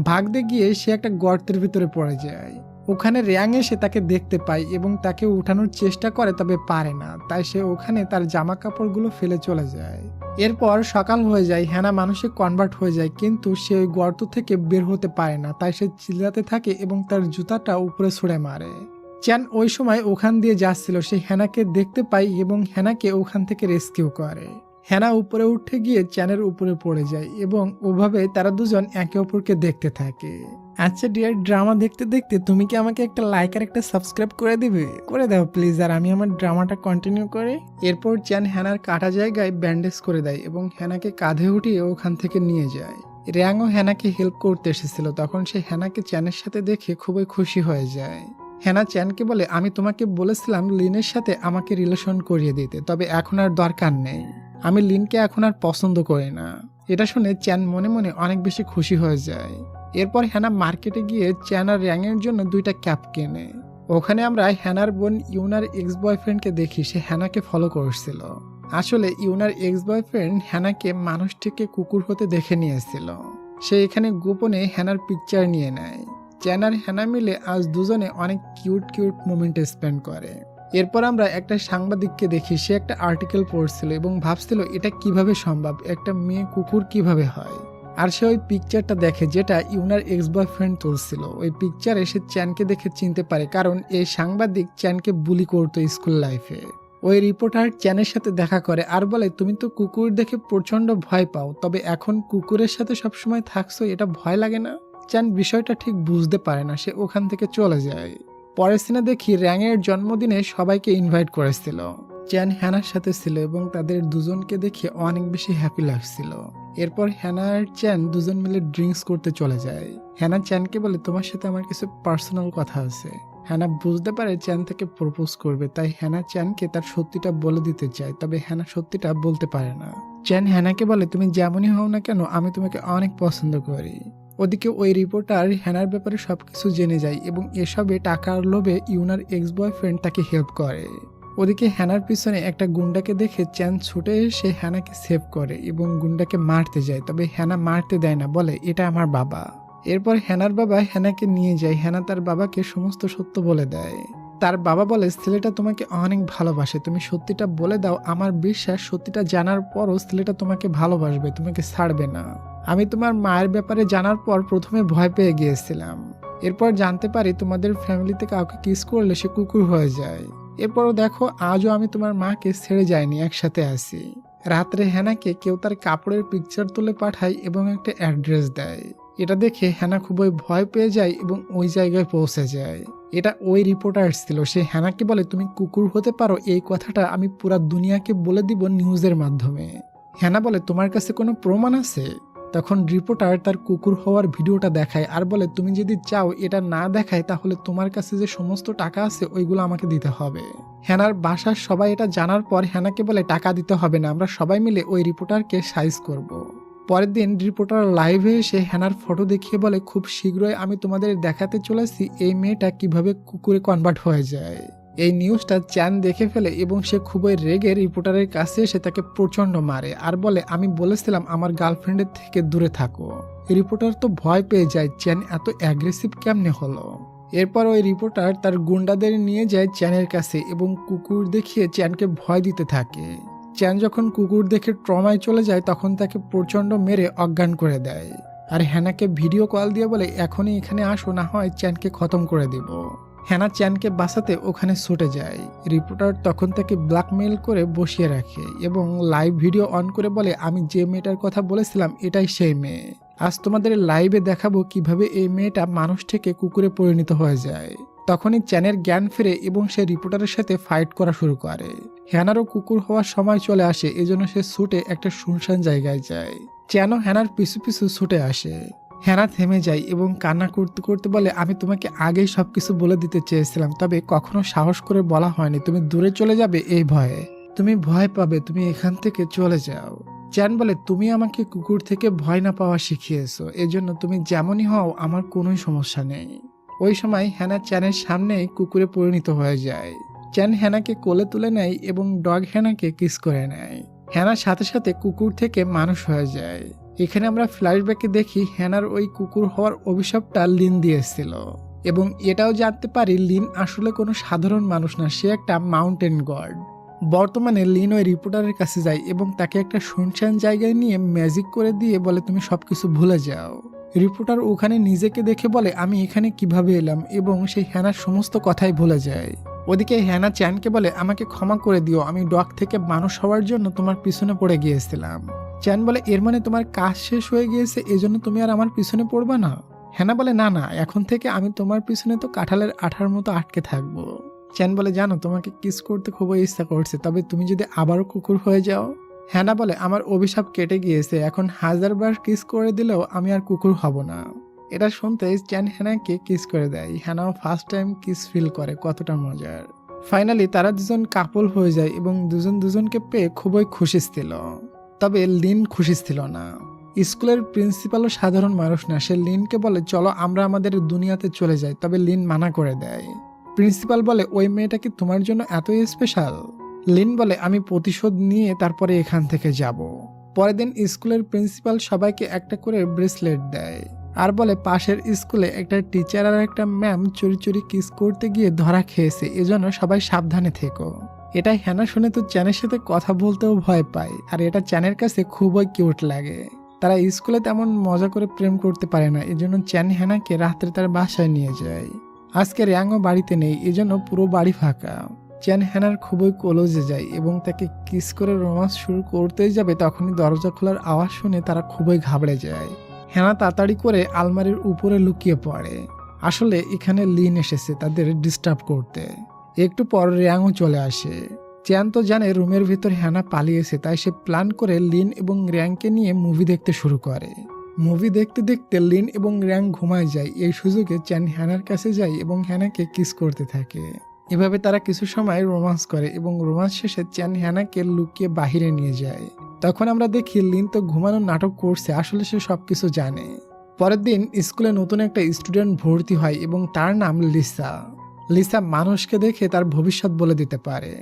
ভাগতে গিয়ে সে একটা গর্তের ভিতরে পড়ে যায়। ওখানে র্যাং এসে তাকে দেখতে পায় এবং তাকে উঠানোর চেষ্টা করে, তবে পারে না। তাই সে ওখানে তার জামা কাপড়গুলো ফেলে চলে যায়। এরপর সকাল হয়ে যায়, হ্যানা মানুষে কনভার্ট হয়ে যায়, কিন্তু সে ওই গর্ত থেকে বের হতে পারে না। তাই সে চিল্লাতে থাকে এবং তার জুতাটা উপরে ছুঁড়ে মারে। চ্যান ওই সময় ওখান দিয়ে যাচ্ছিল, সে হ্যানাকে দেখতে পায় এবং হ্যানাকে ওখান থেকে রেস্কিউ করে। হ্যানা উপরে উঠে গিয়ে চ্যানের উপরে পড়ে যায় এবং ওভাবে তারা দুজন একে অপরকে দেখতে থাকে। আচ্ছা ডিয়ার, ড্রামা দেখতে দেখতে তুমি কি আমাকে একটা লাইক আর একটা সাবস্ক্রাইব করে দিবে? করে দাও প্লিজ, আর আমি আমার ড্রামাটা কন্টিনিউ করে। এরপর চ্যান হ্যানার কাটা জায়গায় ব্যান্ডেজ করে দেয় এবং হ্যানাকে কাঁধে উঠিয়ে ওখান থেকে নিয়ে যায়। র্যাংও হ্যানাকে হেল্প করতে এসেছিল, তখন সে হ্যানাকে চ্যানের সাথে দেখে খুবই খুশি হয়ে যায়। হ্যানা চ্যানকে বলে আমি তোমাকে বলেছিলাম লিনের সাথে আমাকে রিলেশন করিয়ে দিতে, তবে এখন আর দরকার নেই, আমি লিনকে এখন আর পছন্দ করি না। এটা শুনে চ্যান মনে মনে অনেক বেশি খুশি হয়ে যায়। এরপর হ্যানা মার্কেটে গিয়ে চ্যান আর র্যাংয়ের জন্য 2টা ক্যাপ কেনে। ওখানে আমরা হ্যানার বোন ইউনার এক্স বয়ফ্রেন্ডকে দেখি, সে হ্যানাকে ফলো করছিল। আসলে ইউনার এক্স বয়ফ্রেন্ড হ্যানাকে মানুষ থেকে কুকুর হতে দেখে নিয়েছিল। সে এখানে গোপনে হ্যানার পিকচার নিয়ে নেয়। চ্যান আর হ্যানা মিলে আজ দুজনে অনেক কিউট কিউট মোমেন্ট স্পেন্ড করে। এরপর আমরা একটা সাংবাদিককে দেখি, সে একটা আর্টিকেল পড়ছিল এবং ভাবছিল এটা কিভাবে সম্ভব, একটা মেয়ে কুকুর কিভাবে হয়। আর সে ওই পিকচারটা দেখে যেটা ইউনার এক্স বয়ফ্রেন্ড তুলছিল। ওই পিকচারে সে চ্যানকে দেখে চিনতে পারে, কারণ এই সাংবাদিক চ্যানকে বুলি করতো স্কুল লাইফে। ওই রিপোর্টার চ্যানের সাথে দেখা করে আর বলে তুমি তো কুকুর দেখে প্রচন্ড ভয় পাও, তবে এখন কুকুরের সাথে সবসময় থাকছো, এটা ভয় লাগে না? চ্যান বিষয়টা ঠিক বুঝতে পারে না, সে ওখান থেকে চলে যায়। পরের সিনে দেখি র্যাংয়ের জন্মদিনে সবাইকে ইনভাইট করেছিল। চ্যান হ্যানার সাথে ছিল এবং তাদের দুজনকে দেখে অনেক বেশি হ্যাপি লাগছিল। এরপর হ্যানা আর চ্যান দুজন মিলে ড্রিঙ্কস করতে চলে যায়। হ্যানা চ্যানকে বলে তোমার সাথে আমার কিছু পার্সোনাল কথা আছে। হ্যানা বুঝতে পারে চ্যান তাকে প্রপোজ করবে, তাই হ্যানা চ্যানকে তার সত্যিটা বলে দিতে চায়, তবে হ্যানা সত্যিটা বলতে পারে না। চ্যান হ্যানাকে বলে তুমি যেমনই হও না কেন আমি তোমাকে অনেক পছন্দ করি। ওদিকে ওই রিপোর্টার হ্যানার ব্যাপারে সবকিছু জেনে যায় এবং এসবে টাকার লোভে ইউনার এক্স বয়ফ্রেন্ড তাকে হেল্প করে। ওদিকে হ্যানার পিছনে একটা গুন্ডাকে দেখে চ্যান ছুটে এসে হ্যানাকে সেভ করে এবং গুন্ডাকে মারতে যায়, তবে হ্যানা মারতে দেয় না, বলে এটা আমার বাবা। এরপর হ্যানার বাবা হ্যানাকে নিয়ে যায়। হ্যানা তার বাবাকে সমস্ত সত্য বলে দেয়। তার বাবা বলে ছেলেটা তোমাকে অনেক ভালোবাসে, তুমি সত্যিটা বলে দাও, আমার বিশ্বাস সত্যিটা জানার পরও ছেলেটা তোমাকে ভালোবাসবে, তোমাকে ছাড়বে না। আমি তোমার মায়ের ব্যাপারে জানার পর প্রথমে ভয় পেয়ে গিয়েছিলাম, এরপর জানতে পারি তোমাদের ফ্যামিলিতে কাউকে কিস করলে সে কুকুর হয়ে যায়। এরপরও দেখো আজও আমি তোমার মাকে ছেড়ে যাইনি, একসাথে আছি। রাত্রে হ্যানাকে কেউ তার কাপড়ের পিকচার তুলে পাঠায় এবং একটা অ্যাড্রেস দেয়। এটা দেখে হ্যানা খুবই ভয় পেয়ে যায় এবং ওই জায়গায় পৌঁছে যায়। এটা ওই রিপোর্টার ছিল। সে হ্যানাকে বলে তুমি কুকুর হতে পারো, এই কথাটা আমি পুরা দুনিয়াকে বলে দিব নিউজের মাধ্যমে। হ্যানা বলে তোমার কাছে কোনো প্রমাণ আছে? তখন রিপোর্টার তার কুকুর হওয়ার ভিডিওটা দেখায় আর বলে তুমি যদি চাও এটা না দেখায় তাহলে তোমার কাছে যে সমস্ত টাকা আছে ওইগুলো আমাকে দিতে হবে। হ্যানার বাসার সবাই এটা জানার পর হ্যানাকে বলে টাকা দিতে হবে না, আমরা সবাই মিলে ওই রিপোর্টারকে সাইজ করব। পরের দিন রিপোর্টার লাইভে এসে হ্যানার ফটো দেখিয়ে বলে খুব শীঘ্রই আমি তোমাদের দেখাতে চলেছি এই মেয়েটা কিভাবে কুকুরে কনভার্ট হয়ে যায়। এই নিউজটা চ্যান দেখে ফেলে এবং সে খুবই রেগে রিপোর্টারের কাছে এসে তাকে প্রচন্ড মারে আর বলে আমি বলেছিলাম আমার গার্লফ্রেন্ডের থেকে দূরে থাকো। রিপোর্টার তো ভয় পেয়ে যায় চ্যান এত অ্যাগ্রেসিভ কেমনে হলো। এরপর ওই রিপোর্টার তার গুন্ডাদের নিয়ে যায় চ্যানের কাছে এবং কুকুর দেখিয়ে চ্যানকে ভয় দিতে থাকে। চ্যান যখন কুকুর দেখে ট্রমায় চলে যায় তখন তাকে প্রচন্ড মেরে অজ্ঞান করে দেয় আর হ্যানাকে ভিডিও কল দিয়ে বলে এখনই এখানে আসো, না হয় চ্যানকে খতম করে দিব। হ্যানা চ্যানকে বাঁচাতে ওখানে ছুটে যায়। রিপোর্টার তখন তাকে ব্ল্যাকমেইল করে বসিয়ে রাখে এবং লাইভ ভিডিও অন করে বলে আমি যে মেয়েটার কথা বলেছিলাম এটাই সেই মেয়ে। আজ তোমাদের লাইভে দেখাবো কিভাবে এই মেয়েটা মানুষ থেকে কুকুরে পরিণত হয়ে যায়। তখনই চ্যানের জ্ঞান ফিরে এবং সে রিপোর্টারের সাথে ফাইট করা শুরু করে। হ্যানারও কুকুর হওয়ার সময় চলে আসে, এজন্য সে ছুটে একটা শুনশান জায়গায় যায়। চ্যানও হ্যানার পিছু পিছু ছুটে আসে। হ্যানা থেমে যায় এবং কান্না করতে করতে বলে আমি তোমাকে আগেই সবকিছু বলে দিতে চেয়েছিলাম, তবে কখনো সাহস করে বলা হয়নি, তুমি দূরে চলে যাবে এই ভয়ে, তুমি ভয় পাবে, তুমি এখান থেকে চলে যাও। চ্যান বলে তুমি আমাকে কুকুর থেকে ভয় না পাওয়া শিখিয়েছো, এজন্য তুমি যেমনই হও আমার কোনো সমস্যা নেই। ওই সময় হ্যানা চ্যানের সামনেই কুকুরে পরিণত হয়ে যায়। চ্যান হ্যানাকে কোলে তুলে নেয় এবং ডগ হ্যানাকে কিস করে নেয়। হ্যানার সাথে সাথে কুকুর থেকে মানুষ হয়ে যায়। এখানে আমরা ফ্ল্যাশব্যাকে দেখি হ্যানার ওই কুকুর হওয়ার অভিশাপটা লিন দিয়েছিল এবং এটাও জানতে পারি লিন আসলে কোনো সাধারণ মানুষ না, সে একটা মাউন্টেন গড। বর্তমানে লিন ওই রিপোর্টারের কাছে যায় এবং তাকে একটা শুনশান জায়গায় নিয়ে ম্যাজিক করে দিয়ে বলে তুমি সবকিছু ভুলে যাও। রিপোর্টার ওখানে নিজেকে দেখে বলে আমি এখানে কিভাবে এলাম এবং সেই হ্যানার সমস্ত কথাই ভুলে যায়। ওদিকে হ্যানা চ্যানকে বলে আমাকে ক্ষমা করে দিও, আমি ডগ থেকে মানুষ হওয়ার জন্য তোমার পিছনে পড়ে গিয়েছিলাম। চ্যান বলে এর মানে তোমার কাজ শেষ হয়ে গিয়েছে, এজন্য তুমি আর আমার পিছনে পড়বা না? হ্যানা বলে না না, এখন থেকে আমি তোমার পিছনে তো কাঁঠালের আঠার মতো আটকে থাকবো। চ্যান বলে জানো তোমাকে কিস করতে খুবই ইচ্ছা করছে, তবে তুমি যদি আবারও কুকুর হয়ে যাও। হ্যানা বলে আমার অভিশাপ কেটে গিয়েছে, এখন 1000 বার কিস করে দিলেও আমি আর কুকুর হব না। এটা শুনতে চ্যান হ্যানাকে কিস করে দেয়। হ্যানাও ফার্স্ট টাইম কিস ফিল করে, কতটা মজার। ফাইনালি তারা দুজন কাপল হয়ে যায় এবং দুজন দুজনকে পেয়ে খুবই খুশি ছিল। তবে লিন খুশি ছিল না। স্কুলের প্রিন্সিপালও সাধারণ মানুষ না, সে লিনকে বলে চলো আমরা আমাদের দুনিয়াতে চলে যাই, তবে লিন মানা করে দেয়। প্রিন্সিপাল বলে ওই মেয়েটা কি তোমার জন্য এতই স্পেশাল? লিন বলে আমি প্রতিশোধ নিয়ে তারপরে এখান থেকে যাব। পরের দিন স্কুলের প্রিন্সিপাল সবাইকে একটা করে ব্রেসলেট দেয় আর বলে পাশের স্কুলে একটা টিচার আর একটা ম্যাম চুরি চুরি কিস করতে গিয়ে ধরা খেয়েছে, এজন্য সবাই সাবধানে থেকো। এটা হ্যানা শুনে তো চ্যানের সাথে কথা বলতেও ভয় পায় আর এটা চ্যানের কাছে খুবই কিউট লাগে। তারা স্কুলে তেমন মজা করে প্রেম করতে পারে না, এজন্য চ্যান হ্যানাকে রাত্রে তার বাসায় নিয়ে যায়। আজকে র্যাংও বাড়িতে নেই, এজন্য পুরো বাড়ি ফাঁকা। চ্যান হ্যানার খুবই ক্লোজে যায় এবং তাকে কিস করে রোমান্স শুরু করতেই যাবে, তখনই দরজা খোলার আওয়াজ শুনে তারা খুবই ঘাবড়ে যায়। হ্যানা তাড়াতাড়ি করে আলমারির উপরে লুকিয়ে পড়ে। আসলে এখানে লিন এসেছে তাদের ডিস্টার্ব করতে। একটু পর রিয়াংও চলে আসে। চ্যান তো জানে রুমের ভিতর হ্যানা পালিয়েছে, তাই সে প্ল্যান করে লিন এবং রিয়াংকে নিয়ে মুভি দেখতে শুরু করে। মুভি দেখতে দেখতে লিন এবং রিয়াং ঘুমায় যায়। এই সুযোগে চ্যান হ্যানার কাছে যায় এবং হ্যানাকে কিস করতে থাকে। এভাবে তারা কিছু সময় রোমান্স করে এবং রোমান্স শেষে চ্যান হ্যানাকে লুকিয়ে বাহিরে নিয়ে যায়। তখন আমরা দেখি লিন তো ঘুমানোর নাটক করছে, আসলে সে সবকিছু জানে। পরের দিন স্কুলে নতুন একটা স্টুডেন্ট ভর্তি হয় এবং তার নাম লিসা। লিসা মানুষকে দেখে তার ভবিষ্যৎ বলে দিতে পারে।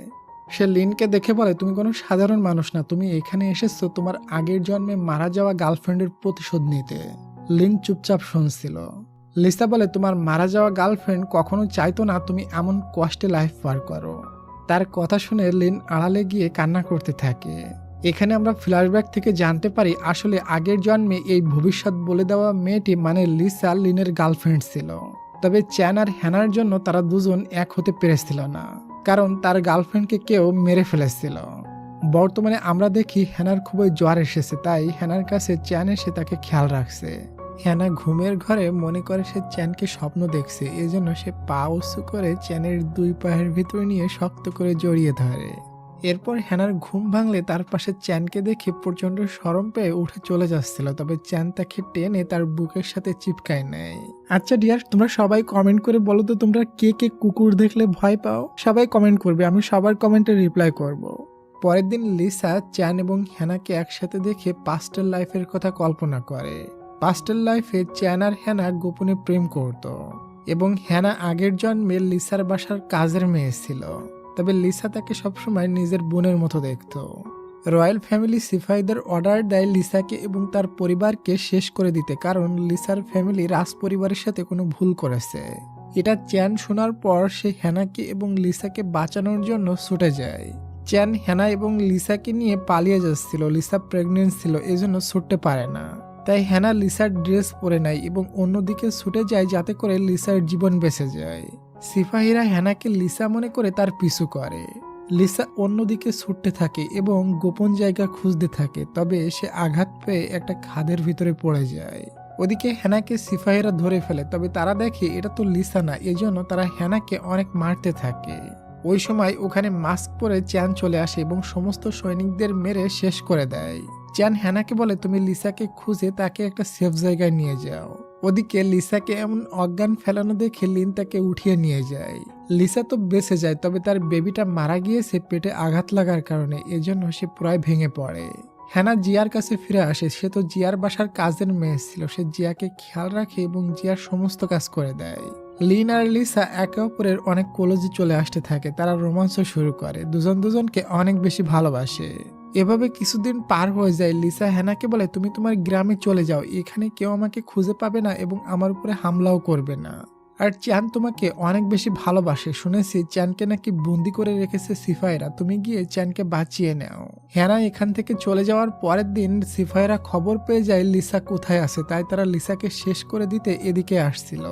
সে লিনকে দেখে বলে, তুমি কোনো সাধারণ মানুষ না, তুমি এখানে এসেছো তোমার আগের জন্মে মারা যাওয়া গার্লফ্রেন্ডের প্রতিশোধ নিতে। লিন চুপচাপ শুনছিল। লিসা বলে, তোমার মারা যাওয়া গার্লফ্রেন্ড কখনো চাইতো না তুমি এমন কষ্টে লাইফ পার করো। তার কথা শুনে লিন আড়ালে গিয়ে কান্না করতে থাকে। এখানে আমরা ফ্ল্যাশব্যাক থেকে জানতে পারি আসলে আগের জন্মে এই ভবিষ্যৎ বলে দেওয়া মেয়েটি মানে লিসা লিনের গার্লফ্রেন্ড ছিল। তবে চ্যান আর হ্যানার জন্য তারা দুজন এক হতে পেরেছিল না, কারণ তার গার্লফ্রেন্ডকে কেউ মেরে ফেলেছিল। বর্তমানে আমরা দেখি হ্যানার খুবই জ্বর এসেছে, তাই হ্যানার কাছে চ্যান এসে তাকে খেয়াল রাখছে। হ্যানা ঘুমের ঘরে মনে করে সে চ্যানকে স্বপ্ন দেখছে, এজন্য সে পা উঁচু করে চ্যানের দুই পায়ের ভিতরে নিয়ে শক্ত করে জড়িয়ে ধরে। এরপর হ্যানার ঘুম ভাঙলে তার পাশে চ্যানকে দেখে প্রচন্ড শরম পেয়ে উঠে চলে যাচ্ছিল, তবে চ্যান তাকে টেনে তার বুকের সাথে চিপকায় নেয়। আচ্ছা ডিয়ার, তোমরা সবাই কমেন্ট করে বলো তো তোমরা কে কে কুকুর দেখলে ভয় পাও। সবাই কমেন্ট করবে, আমি সবার কমেন্টে রিপ্লাই করব। পরের দিন লিসা চ্যান এবং হ্যানাকে একসাথে দেখে পাস্টের লাইফের কথা কল্পনা করে। পাস্টের লাইফে চ্যান আর হ্যানা গোপনে প্রেম করত এবং হ্যানা আগের জন্মে লিসার বাসার কাজের মেয়ে ছিল, তবে লিসা তাকে সবসময় নিজের বোনের মতো দেখত। রয়্যাল ফ্যামিলি সিপাহীদের অর্ডার দেয় লিসাকে এবং তার পরিবারকে শেষ করে দিতে, কারণ লিসার ফ্যামিলি রাজ পরিবারের সাথে কোনো ভুল করেছে। এটা চ্যান শোনার পর সে হ্যানাকে এবং লিসাকে বাঁচানোর জন্য ছুটে যায়। চ্যান হ্যানা এবং লিসাকে নিয়ে পালিয়ে যাচ্ছিল। লিসা প্রেগনেন্ট ছিল, এজন্য ছুটতে পারে না, তাই হ্যানা লিসার ড্রেস পরে নেয় এবং অন্যদিকে ছুটে যায় যাতে করে লিসার জীবন বেঁচে যায়। সিপাহীরা হ্যানাকে লিসা মনে করে তার পিছু করে। লিসা অন্যদিকে ছুটতে থাকে এবং গোপন জায়গা খুঁজতে থাকে, তবে সে আঘাত পেয়ে একটা খাদের ভিতরে পড়ে যায়। ওদিকে হ্যানাকে সিপাহীরা ধরে ফেলে, তবে তারা দেখে এটা তো লিসা না, এজন্য তারা হ্যানাকে অনেক মারতে থাকে। ওই সময় ওখানে মাস্ক পরে চ্যান চলে আসে এবং সমস্ত সৈনিকদের মেরে শেষ করে দেয়। চ্যান হ্যানাকে বলে, তুমি লিসাকে খুঁজে তাকে একটা সেফ জায়গায় নিয়ে যাও। ওদিকে লিসাকে এমন অজ্ঞান ফেলানো দেখে লিন তাকে উঠিয়ে নিয়ে যায়। লিসা তো বেঁচে যায়, তবে তার বেবিটা মারা গিয়েছে পেটে আঘাত লাগার কারণে, এজন্য সে প্রায় ভেঙে পড়ে। হ্যানা জিয়ার কাছে ফিরে আসে। সে তো জিয়ার বাসার কাজের মেয়ে ছিল, সে জিয়াকে খেয়াল রাখে এবং জিয়ার সমস্ত কাজ করে দেয়। লিন আর লিসা একে অপরের অনেক ক্লোজে চলে আসতে থাকে। তারা রোমান্স শুরু করে, দুজন দুজনকে অনেক বেশি ভালোবাসে। এভাবে কিছুদিন পার হয়ে যায়। লিসা হ্যানাকে বলে, তুমি তোমার গ্রামে চলে যাও, এখানে কেউ আমাকে খুঁজে পাবে না এবং আমার উপরে হামলাও করবে না। আর চ্যান তোমাকে অনেক বেশি ভালোবাসে, শুনেছি চ্যানকে নাকি বন্দি করে রেখেছে সিপাহীরা, তুমি গিয়ে চ্যানকে বাঁচিয়ে নাও। হ্যানা এখান থেকে চলে যাওয়ার পরের দিন সিপাহীরা খবর পেয়ে যায় লিসা কোথায় আছে, তাই তারা লিসাকে শেষ করে দিতে এদিকে আসছিল।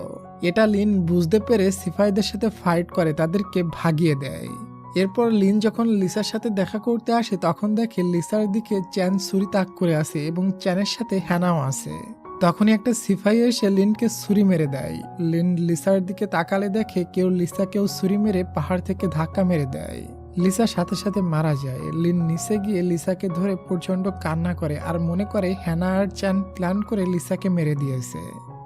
এটা লিন বুঝতে পেরে সিপাহীদের সাথে ফাইট করে তাদেরকে ভাগিয়ে দেয়। এরপর লিন যখন লিসার সাথে দেখা করতে আসে তখন দেখে লিসার দিকে চ্যান ছুরি তাক করে আছে এবং চ্যানের সাথে হ্যানাও আছে। তখনই একটা সিপাহী এসে লিনকে ছুরি মেরে দেয়। লিন লিসার দিকে তাকালে দেখে কেউ লিসাকেও ছুরি মেরে পাহাড় থেকে ধাক্কা মেরে দেয়। লিসা সাথে সাথে মারা যায়। লিন নিচে গিয়ে লিসাকে ধরে প্রচন্ড কান্না করে আর মনে করে হ্যানা আর চ্যান প্ল্যান করে লিসাকে মেরে দিয়েছে।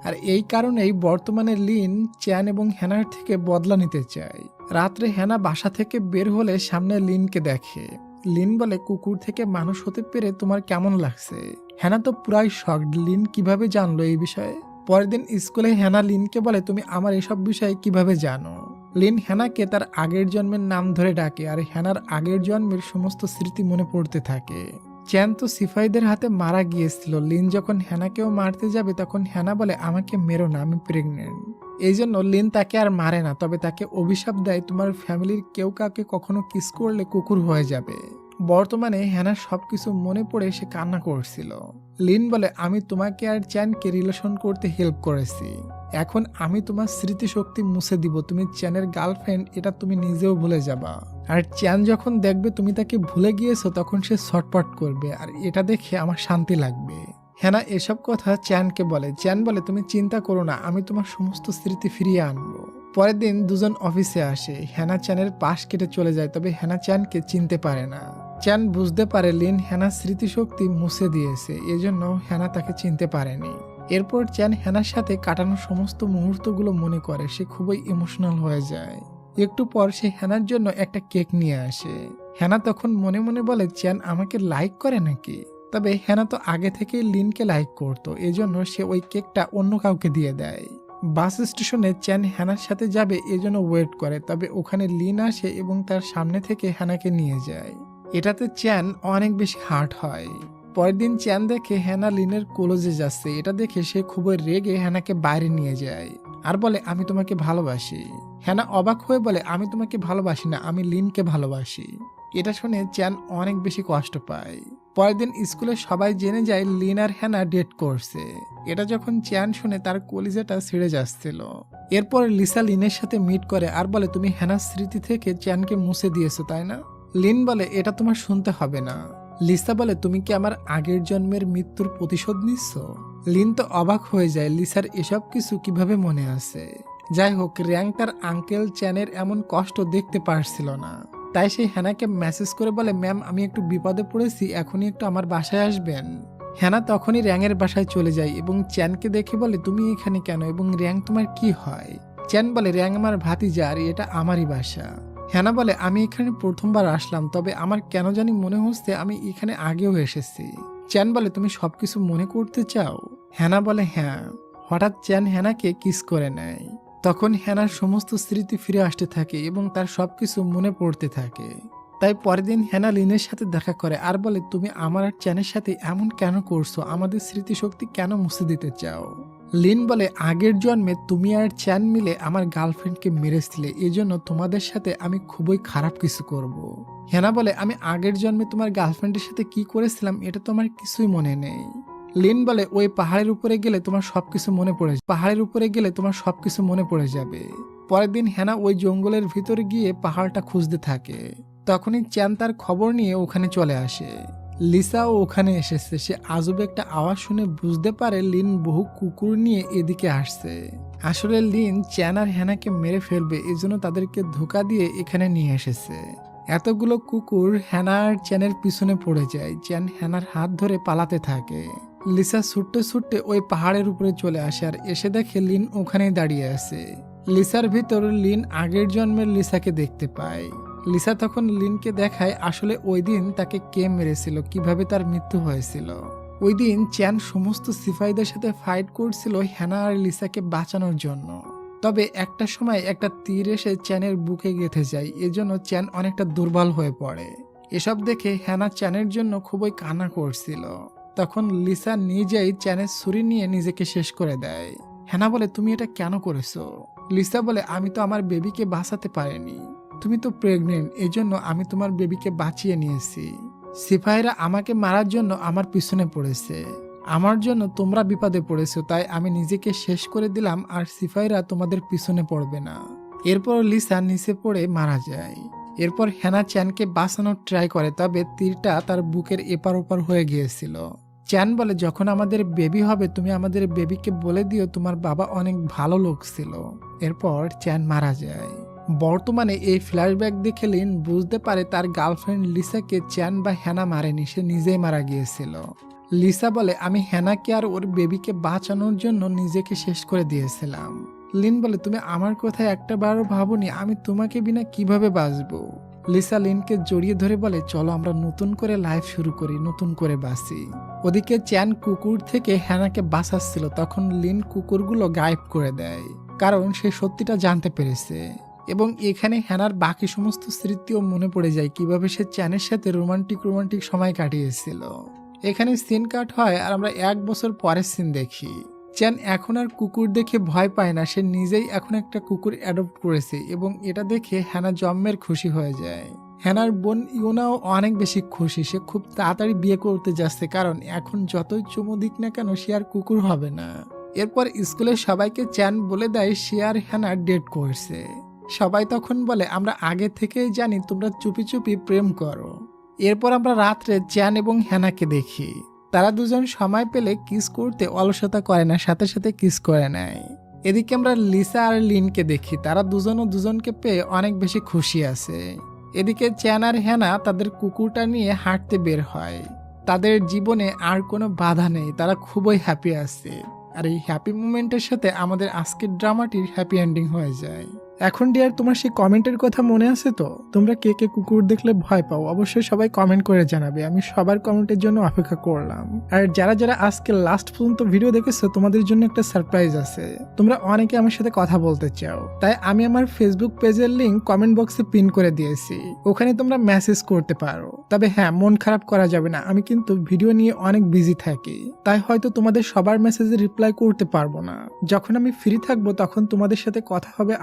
আর এই কারণেই বর্তমানে লিন চ্যান এবং হ্যানার থেকে বদলা নিতে চায়। রাত্রে হ্যানা বাসা থেকে বের হলে সামনে লিনকে দেখে। লিন বলে, কুকুর থেকে মানুষ হতে পেরে তোমার কেমন লাগছে? হ্যানা তো পুরাই শকড, লিন কিভাবে জানলো এই বিষয়ে। পরের দিন স্কুলে হ্যানা লিনকে বলে, তুমি আমার এসব বিষয়ে কিভাবে জানো? লিন হ্যানাকে তার আগের জন্মের নাম ধরে ডাকে আর হ্যানার আগের জন্মের সমস্ত স্মৃতি মনে পড়তে থাকে। চ্যান তো সিপাহীদের হাতে মারা গিয়েছিল। লিন যখন হ্যানাকেও মারতে যাবে তখন হ্যানা বলে, আমাকে মেরো না, আমি প্রেগনেন্ট। এই জন্য লিন তাকে আর মারে না, তবে তাকে অভিশাপ দেয়, তোমার ফ্যামিলির কেউ কাউকে কখনো কিস করলে কুকুর হয়ে যাবে। বর্তমানে হ্যানার সবকিছু মনে পড়ে সে কান্না করছিল। লিন বলে, আমি তোমাকে আর চ্যানকে রিলেশন করতে হেল্প করেছি, এখন আমি তোমার স্মৃতিশক্তি মুছে দিব, তুমি চ্যানের গার্লফ্রেন্ড এটা তুমি নিজেও ভুলে যাবা। আর চ্যান যখন দেখবে তুমি তাকে ভুলে গিয়েছো তখন সে ছটপট করবে, আর এটা দেখে আমার শান্তি লাগবে। হ্যানা এসব কথা চ্যানকে বলে। চ্যান বলে তুমি চিন্তা করো না, আমি তোমার সমস্ত স্মৃতি ফিরিয়ে আনবো। পরের দিন দুজন অফিসে আসে। হ্যানা চ্যানের পাশ কেটে চলে যায়, তবে হ্যানা চ্যানকে চিনতে পারে না। চ্যান বুঝতে পারে লিন হ্যানার স্মৃতিশক্তি মুছে দিয়েছে, এজন্য হ্যানা তাকে চিনতে পারেনি। এরপর চ্যান হ্যানার সাথে কাটানো সমস্ত মুহূর্তগুলো মনে করে। সে খুবই ইমোশনাল হয়ে যায়। একটু পর সে হ্যানার জন্য একটা কেক নিয়ে আসে। হ্যানা তখন মনে মনে বলে চ্যান আমাকে লাইক করে নাকি। তবে হ্যানা তো আগে থেকেই লিনকে লাইক করতো, এজন্য সে ওই কেকটা অন্য কাউকে দিয়ে দেয়। বাস স্টেশনে চ্যান হ্যানার সাথে যাবে এজন্য ওয়েট করে, তবে ওখানে লিন আসে এবং তার সামনে থেকে হ্যানাকে নিয়ে যায়। এটাতে চ্যান অনেক বেশি হার্ট হয়। পরের দিন চ্যান দেখে হ্যানা লিনের কলেজে যাচ্ছে। এটা দেখে সে খুবই রেগে হ্যানাকে বাইরে নিয়ে যায় আর বলে আমি তোমাকে ভালোবাসি। হ্যানা অবাক হয়ে বলে আমি তোমাকে ভালোবাসি না, আমি লিনকে ভালোবাসি। এটা শুনে চ্যান অনেক বেশি কষ্ট পায়। পরের দিন স্কুলে সবাই জেনে যায় লিন আর হ্যানা ডেট করছে। এটা যখন চ্যান শুনে তার কলিজাটা ছিঁড়ে যাচ্ছিল। এরপর লিসা লিনের সাথে মিট করে আর বলে তুমি হ্যানার স্মৃতি থেকে চ্যানকে মুছে দিয়েছো তাই না। লিন বলে এটা তোমার শুনতে হবে না। লিসা বলে তুমি কি আমার আগের জন্মের মৃত্যুর প্রতিশোধ নিচ্ছ। লিন তো অবাক হয়ে যায়, লিসার এসব কিছু কিভাবে মনে আছে। যাই হোক, র্যাং তার আঙ্কেল চ্যানের এমন কষ্ট দেখতে পারছিল না, তাই সে হ্যানাকে মেসেজ করে বলে ম্যাম আমি একটু বিপদে পড়েছি, এখনই একটু আমার বাসায় আসবেন। হ্যানা তখনই র্যাংয়ের বাসায় চলে যায় এবং চ্যানকে দেখে বলে তুমি এখানে কেন এবং র্যাং তোমার কি হয়। চ্যান বলে র্যাং আমার ভাতিজা আর এটা আমারই বাসা। হ্যানা বলে আমি এখানে প্রথমবার আসলাম, তবে আমার কেন জানি মনে হচ্ছে আমি এখানে আগেও এসেছি। চ্যান বলে তুমি সবকিছু মনে করতে চাও। হ্যানা বলে হ্যাঁ। হঠাৎ চ্যান হ্যানাকে কিস করে নেয়। তখন হ্যানার সমস্ত স্মৃতি ফিরে আসতে থাকে এবং তার সবকিছু মনে পড়তে থাকে। তাই পরের দিন হ্যানা লিনের সাথে দেখা করে আর বলে তুমি আমার আর চ্যানের সাথে এমন কেন করছো, আমাদের স্মৃতিশক্তি কেন মুছে দিতে চাও। লিন বলে আগের জন্মে তুমি আর চ্যান মিলে আমার গার্লফ্রেন্ডকে মেরেছিলে, এজন্য তোমাদের সাথে আমি খুবই খারাপ কিছু করব। হ্যানা বলে আমি আগের জন্মে তোমার গার্লফ্রেন্ডের সাথে কি করেছিলাম এটা তো আমার কিছুই মনে নেই। লিন বলে ওই পাহাড়ের উপরে গেলে তোমার সবকিছু মনে পড়ে পাহাড়ের উপরে গেলে তোমার সবকিছু মনে পড়ে যাবে। পরের দিন হ্যানা ওই জঙ্গলের ভিতরে গিয়ে পাহাড়টা খুঁজতে থাকে। তখনই চ্যান তার খবর নিয়ে ওখানে চলে আসে। লিসাও ওখানে এসেছে। সে আজবে একটা আওয়াজ শুনে বুঝতে পারে লিন বহু কুকুর নিয়ে এদিকে আসছে। আসলে লিন চ্যান আর হ্যানাকে মেরে ফেলবে, এজন্য তাদেরকে ধোঁকা দিয়ে এখানে নিয়ে এসেছে। এতগুলো কুকুর হ্যানা আর চ্যানের পিছনে পড়ে যায়। চ্যান হ্যানার হাত ধরে পালাতে থাকে। লিসা ছুটতে ছুটতে ওই পাহাড়ের উপরে চলে আসে আর এসে দেখে লিন ওখানেই দাঁড়িয়ে আছে। লিসার ভিতর লিন আগের জন্মের লিসাকে দেখতে পায়। লিসা তখন লিনকে দেখায় আসলে ওই দিন তাকে কে মেরেছিল, কিভাবে তার মৃত্যু হয়েছিল। ওই দিন চ্যান সমস্ত সিপাহীদের সাথে ফাইট করছিল হ্যানা আর লিসাকে বাঁচানোর জন্য। তবে একটা সময় একটা তীর এসে চ্যানের বুকে গেঁথে যায়, এজন্য চ্যান অনেকটা দুর্বল হয়ে পড়ে। এসব দেখে হ্যানা চ্যানের জন্য খুবই কান্না করছিল। তখন লিসা নিজেই চ্যানের ছুরি নিয়ে নিজেকে শেষ করে দেয়। হ্যানা বলে তুমি এটা কেন করেছো। লিসা বলে আমি তো আমার বেবিকে বাঁচাতে পারিনি, তুমি তো প্রেগনেন্ট, এজন্য আমি তোমার বেবিকে বাঁচিয়ে নিয়েছি। সিপাহীরা আমাকে মারার জন্য আমার পিছনে পড়েছে, আমার জন্য তোমরা বিপদে পড়েছো, তাই আমি নিজেকে শেষ করে দিলাম আর সিপাহীরা তোমাদের পিছনে পড়বে না। এরপর লিসা নিচে পড়ে মারা যায়। এরপর হ্যানা চ্যানকে বাঁচানোর ট্রাই করে, তবে তীরটা তার বুকের এপার ওপার হয়ে গিয়েছিল। চ্যান বলে যখন আমাদের বেবি হবে তুমি আমাদের বেবিকে বলে দিও তোমার বাবা অনেক ভালো লোক ছিল। এরপর চ্যান মারা যায়। বর্তমানে এই ফ্ল্যাশব্যাক দেখে লিন বুঝতে পারে তার গার্লফ্রেন্ড লিসাকে চ্যান বা হ্যানা মারেনি, সে নিজেই মারা গিয়েছিল। লিসা বলে আমি হ্যানাকে আর ওর বেবিকে বাঁচানোর জন্য নিজেকে শেষ করে দিয়েছিলাম। লিন বলে তুমি আমার কথা একটা বারও ভাবনি, আমি তোমাকে বিনা কিভাবে বাঁচবো। লিসা লিনকে জড়িয়ে ধরে বলে চলো আমরা নতুন করে লাইফ শুরু করি, নতুন করে বাঁচি। ওদিকে চ্যান কুকুর থেকে হ্যানাকে বাঁচাচ্ছিল, তখন লিন কুকুরগুলো গায়েব করে দেয়, কারণ সে সত্যিটা জানতে পেরেছে। এবং এখানে হ্যানার বাকি সমস্ত স্মৃতিও মনে পড়ে যায়, কিভাবে সে চ্যানের সাথে রোমান্টিক সময় কাটিয়েছিল। এখানে সিন কাট হয় আর আমরা 1 বছর পরের সিন দেখি। চ্যান এখন আর কুকুর দেখে ভয় পায় না, সে নিজেই এখন একটা কুকুর অ্যাডপ্ট করেছে এবং এটা দেখে হ্যানা জম্মের খুশি হয়ে যায়। হ্যানার বোন ইউনাও অনেক বেশি খুশি, সে খুব তাড়াতাড়ি বিয়ে করতে যাচ্ছে, কারণ এখন যতই চুমু দিক না কেন সে আর কুকুর হবে না। এরপর স্কুলের সবাইকে চ্যান বলে দেয় সে আর হ্যানা ডেট করছে। সবাই তখন বলে আমরা আগে থেকেই জানি তোমরা চুপি চুপি প্রেম করো। এরপর আমরা রাত্রে চ্যান এবং হ্যানাকে দেখি। তারা দুজন সময় পেলে কিস করতে অলসতা করে না, সাথে সাথে কিস করে নেয়। এদিকে আমরা লিসা আর লিনকে দেখি, তারা দুজনও দুজনকে পেয়ে অনেক বেশি খুশি আছে। এদিকে চ্যান আর হ্যানা তাদের কুকুরটা নিয়ে হাঁটতে বের হয়। তাদের জীবনে আর কোনো বাধা নেই, তারা খুবই হ্যাপি আছে। আর এই হ্যাপি মুমেন্টের সাথে আমাদের আজকের ড্রামাটির হ্যাপি এন্ডিং হয়ে যায়। এখন ডিয়ার, তোমার সেই কমেন্টের কথা মনে আছে তো? তোমরা কে কে কুকুর দেখলে ভয় পাও অবশ্যই সবাই কমেন্ট করে জানাবে, আমি সবার কমেন্টের জন্য অপেক্ষা করলাম। আর যারা যারা আজকে লাস্ট পর্যন্ত ভিডিও দেখেছো তোমাদের জন্য একটা সারপ্রাইজ আছে। তোমরা অনেকে আমার সাথে কথা বলতে চাও, তাই আমি আমার ফেসবুক পেজের লিংক কমেন্ট বক্সে পিন করে দিয়েছি, ওখানে তোমরা মেসেজ করতে পারো। তবে হ্যাঁ, মন খারাপ করা যাবে না, আমি কিন্তু ভিডিও নিয়ে অনেক বিজি থাকি, তাই হয়তো তোমাদের সবার মেসেজে রিপ্লাই করতে পারবো না। যখন আমি ফ্রি থাকবো তখন তোমাদের সাথে কথা হবে।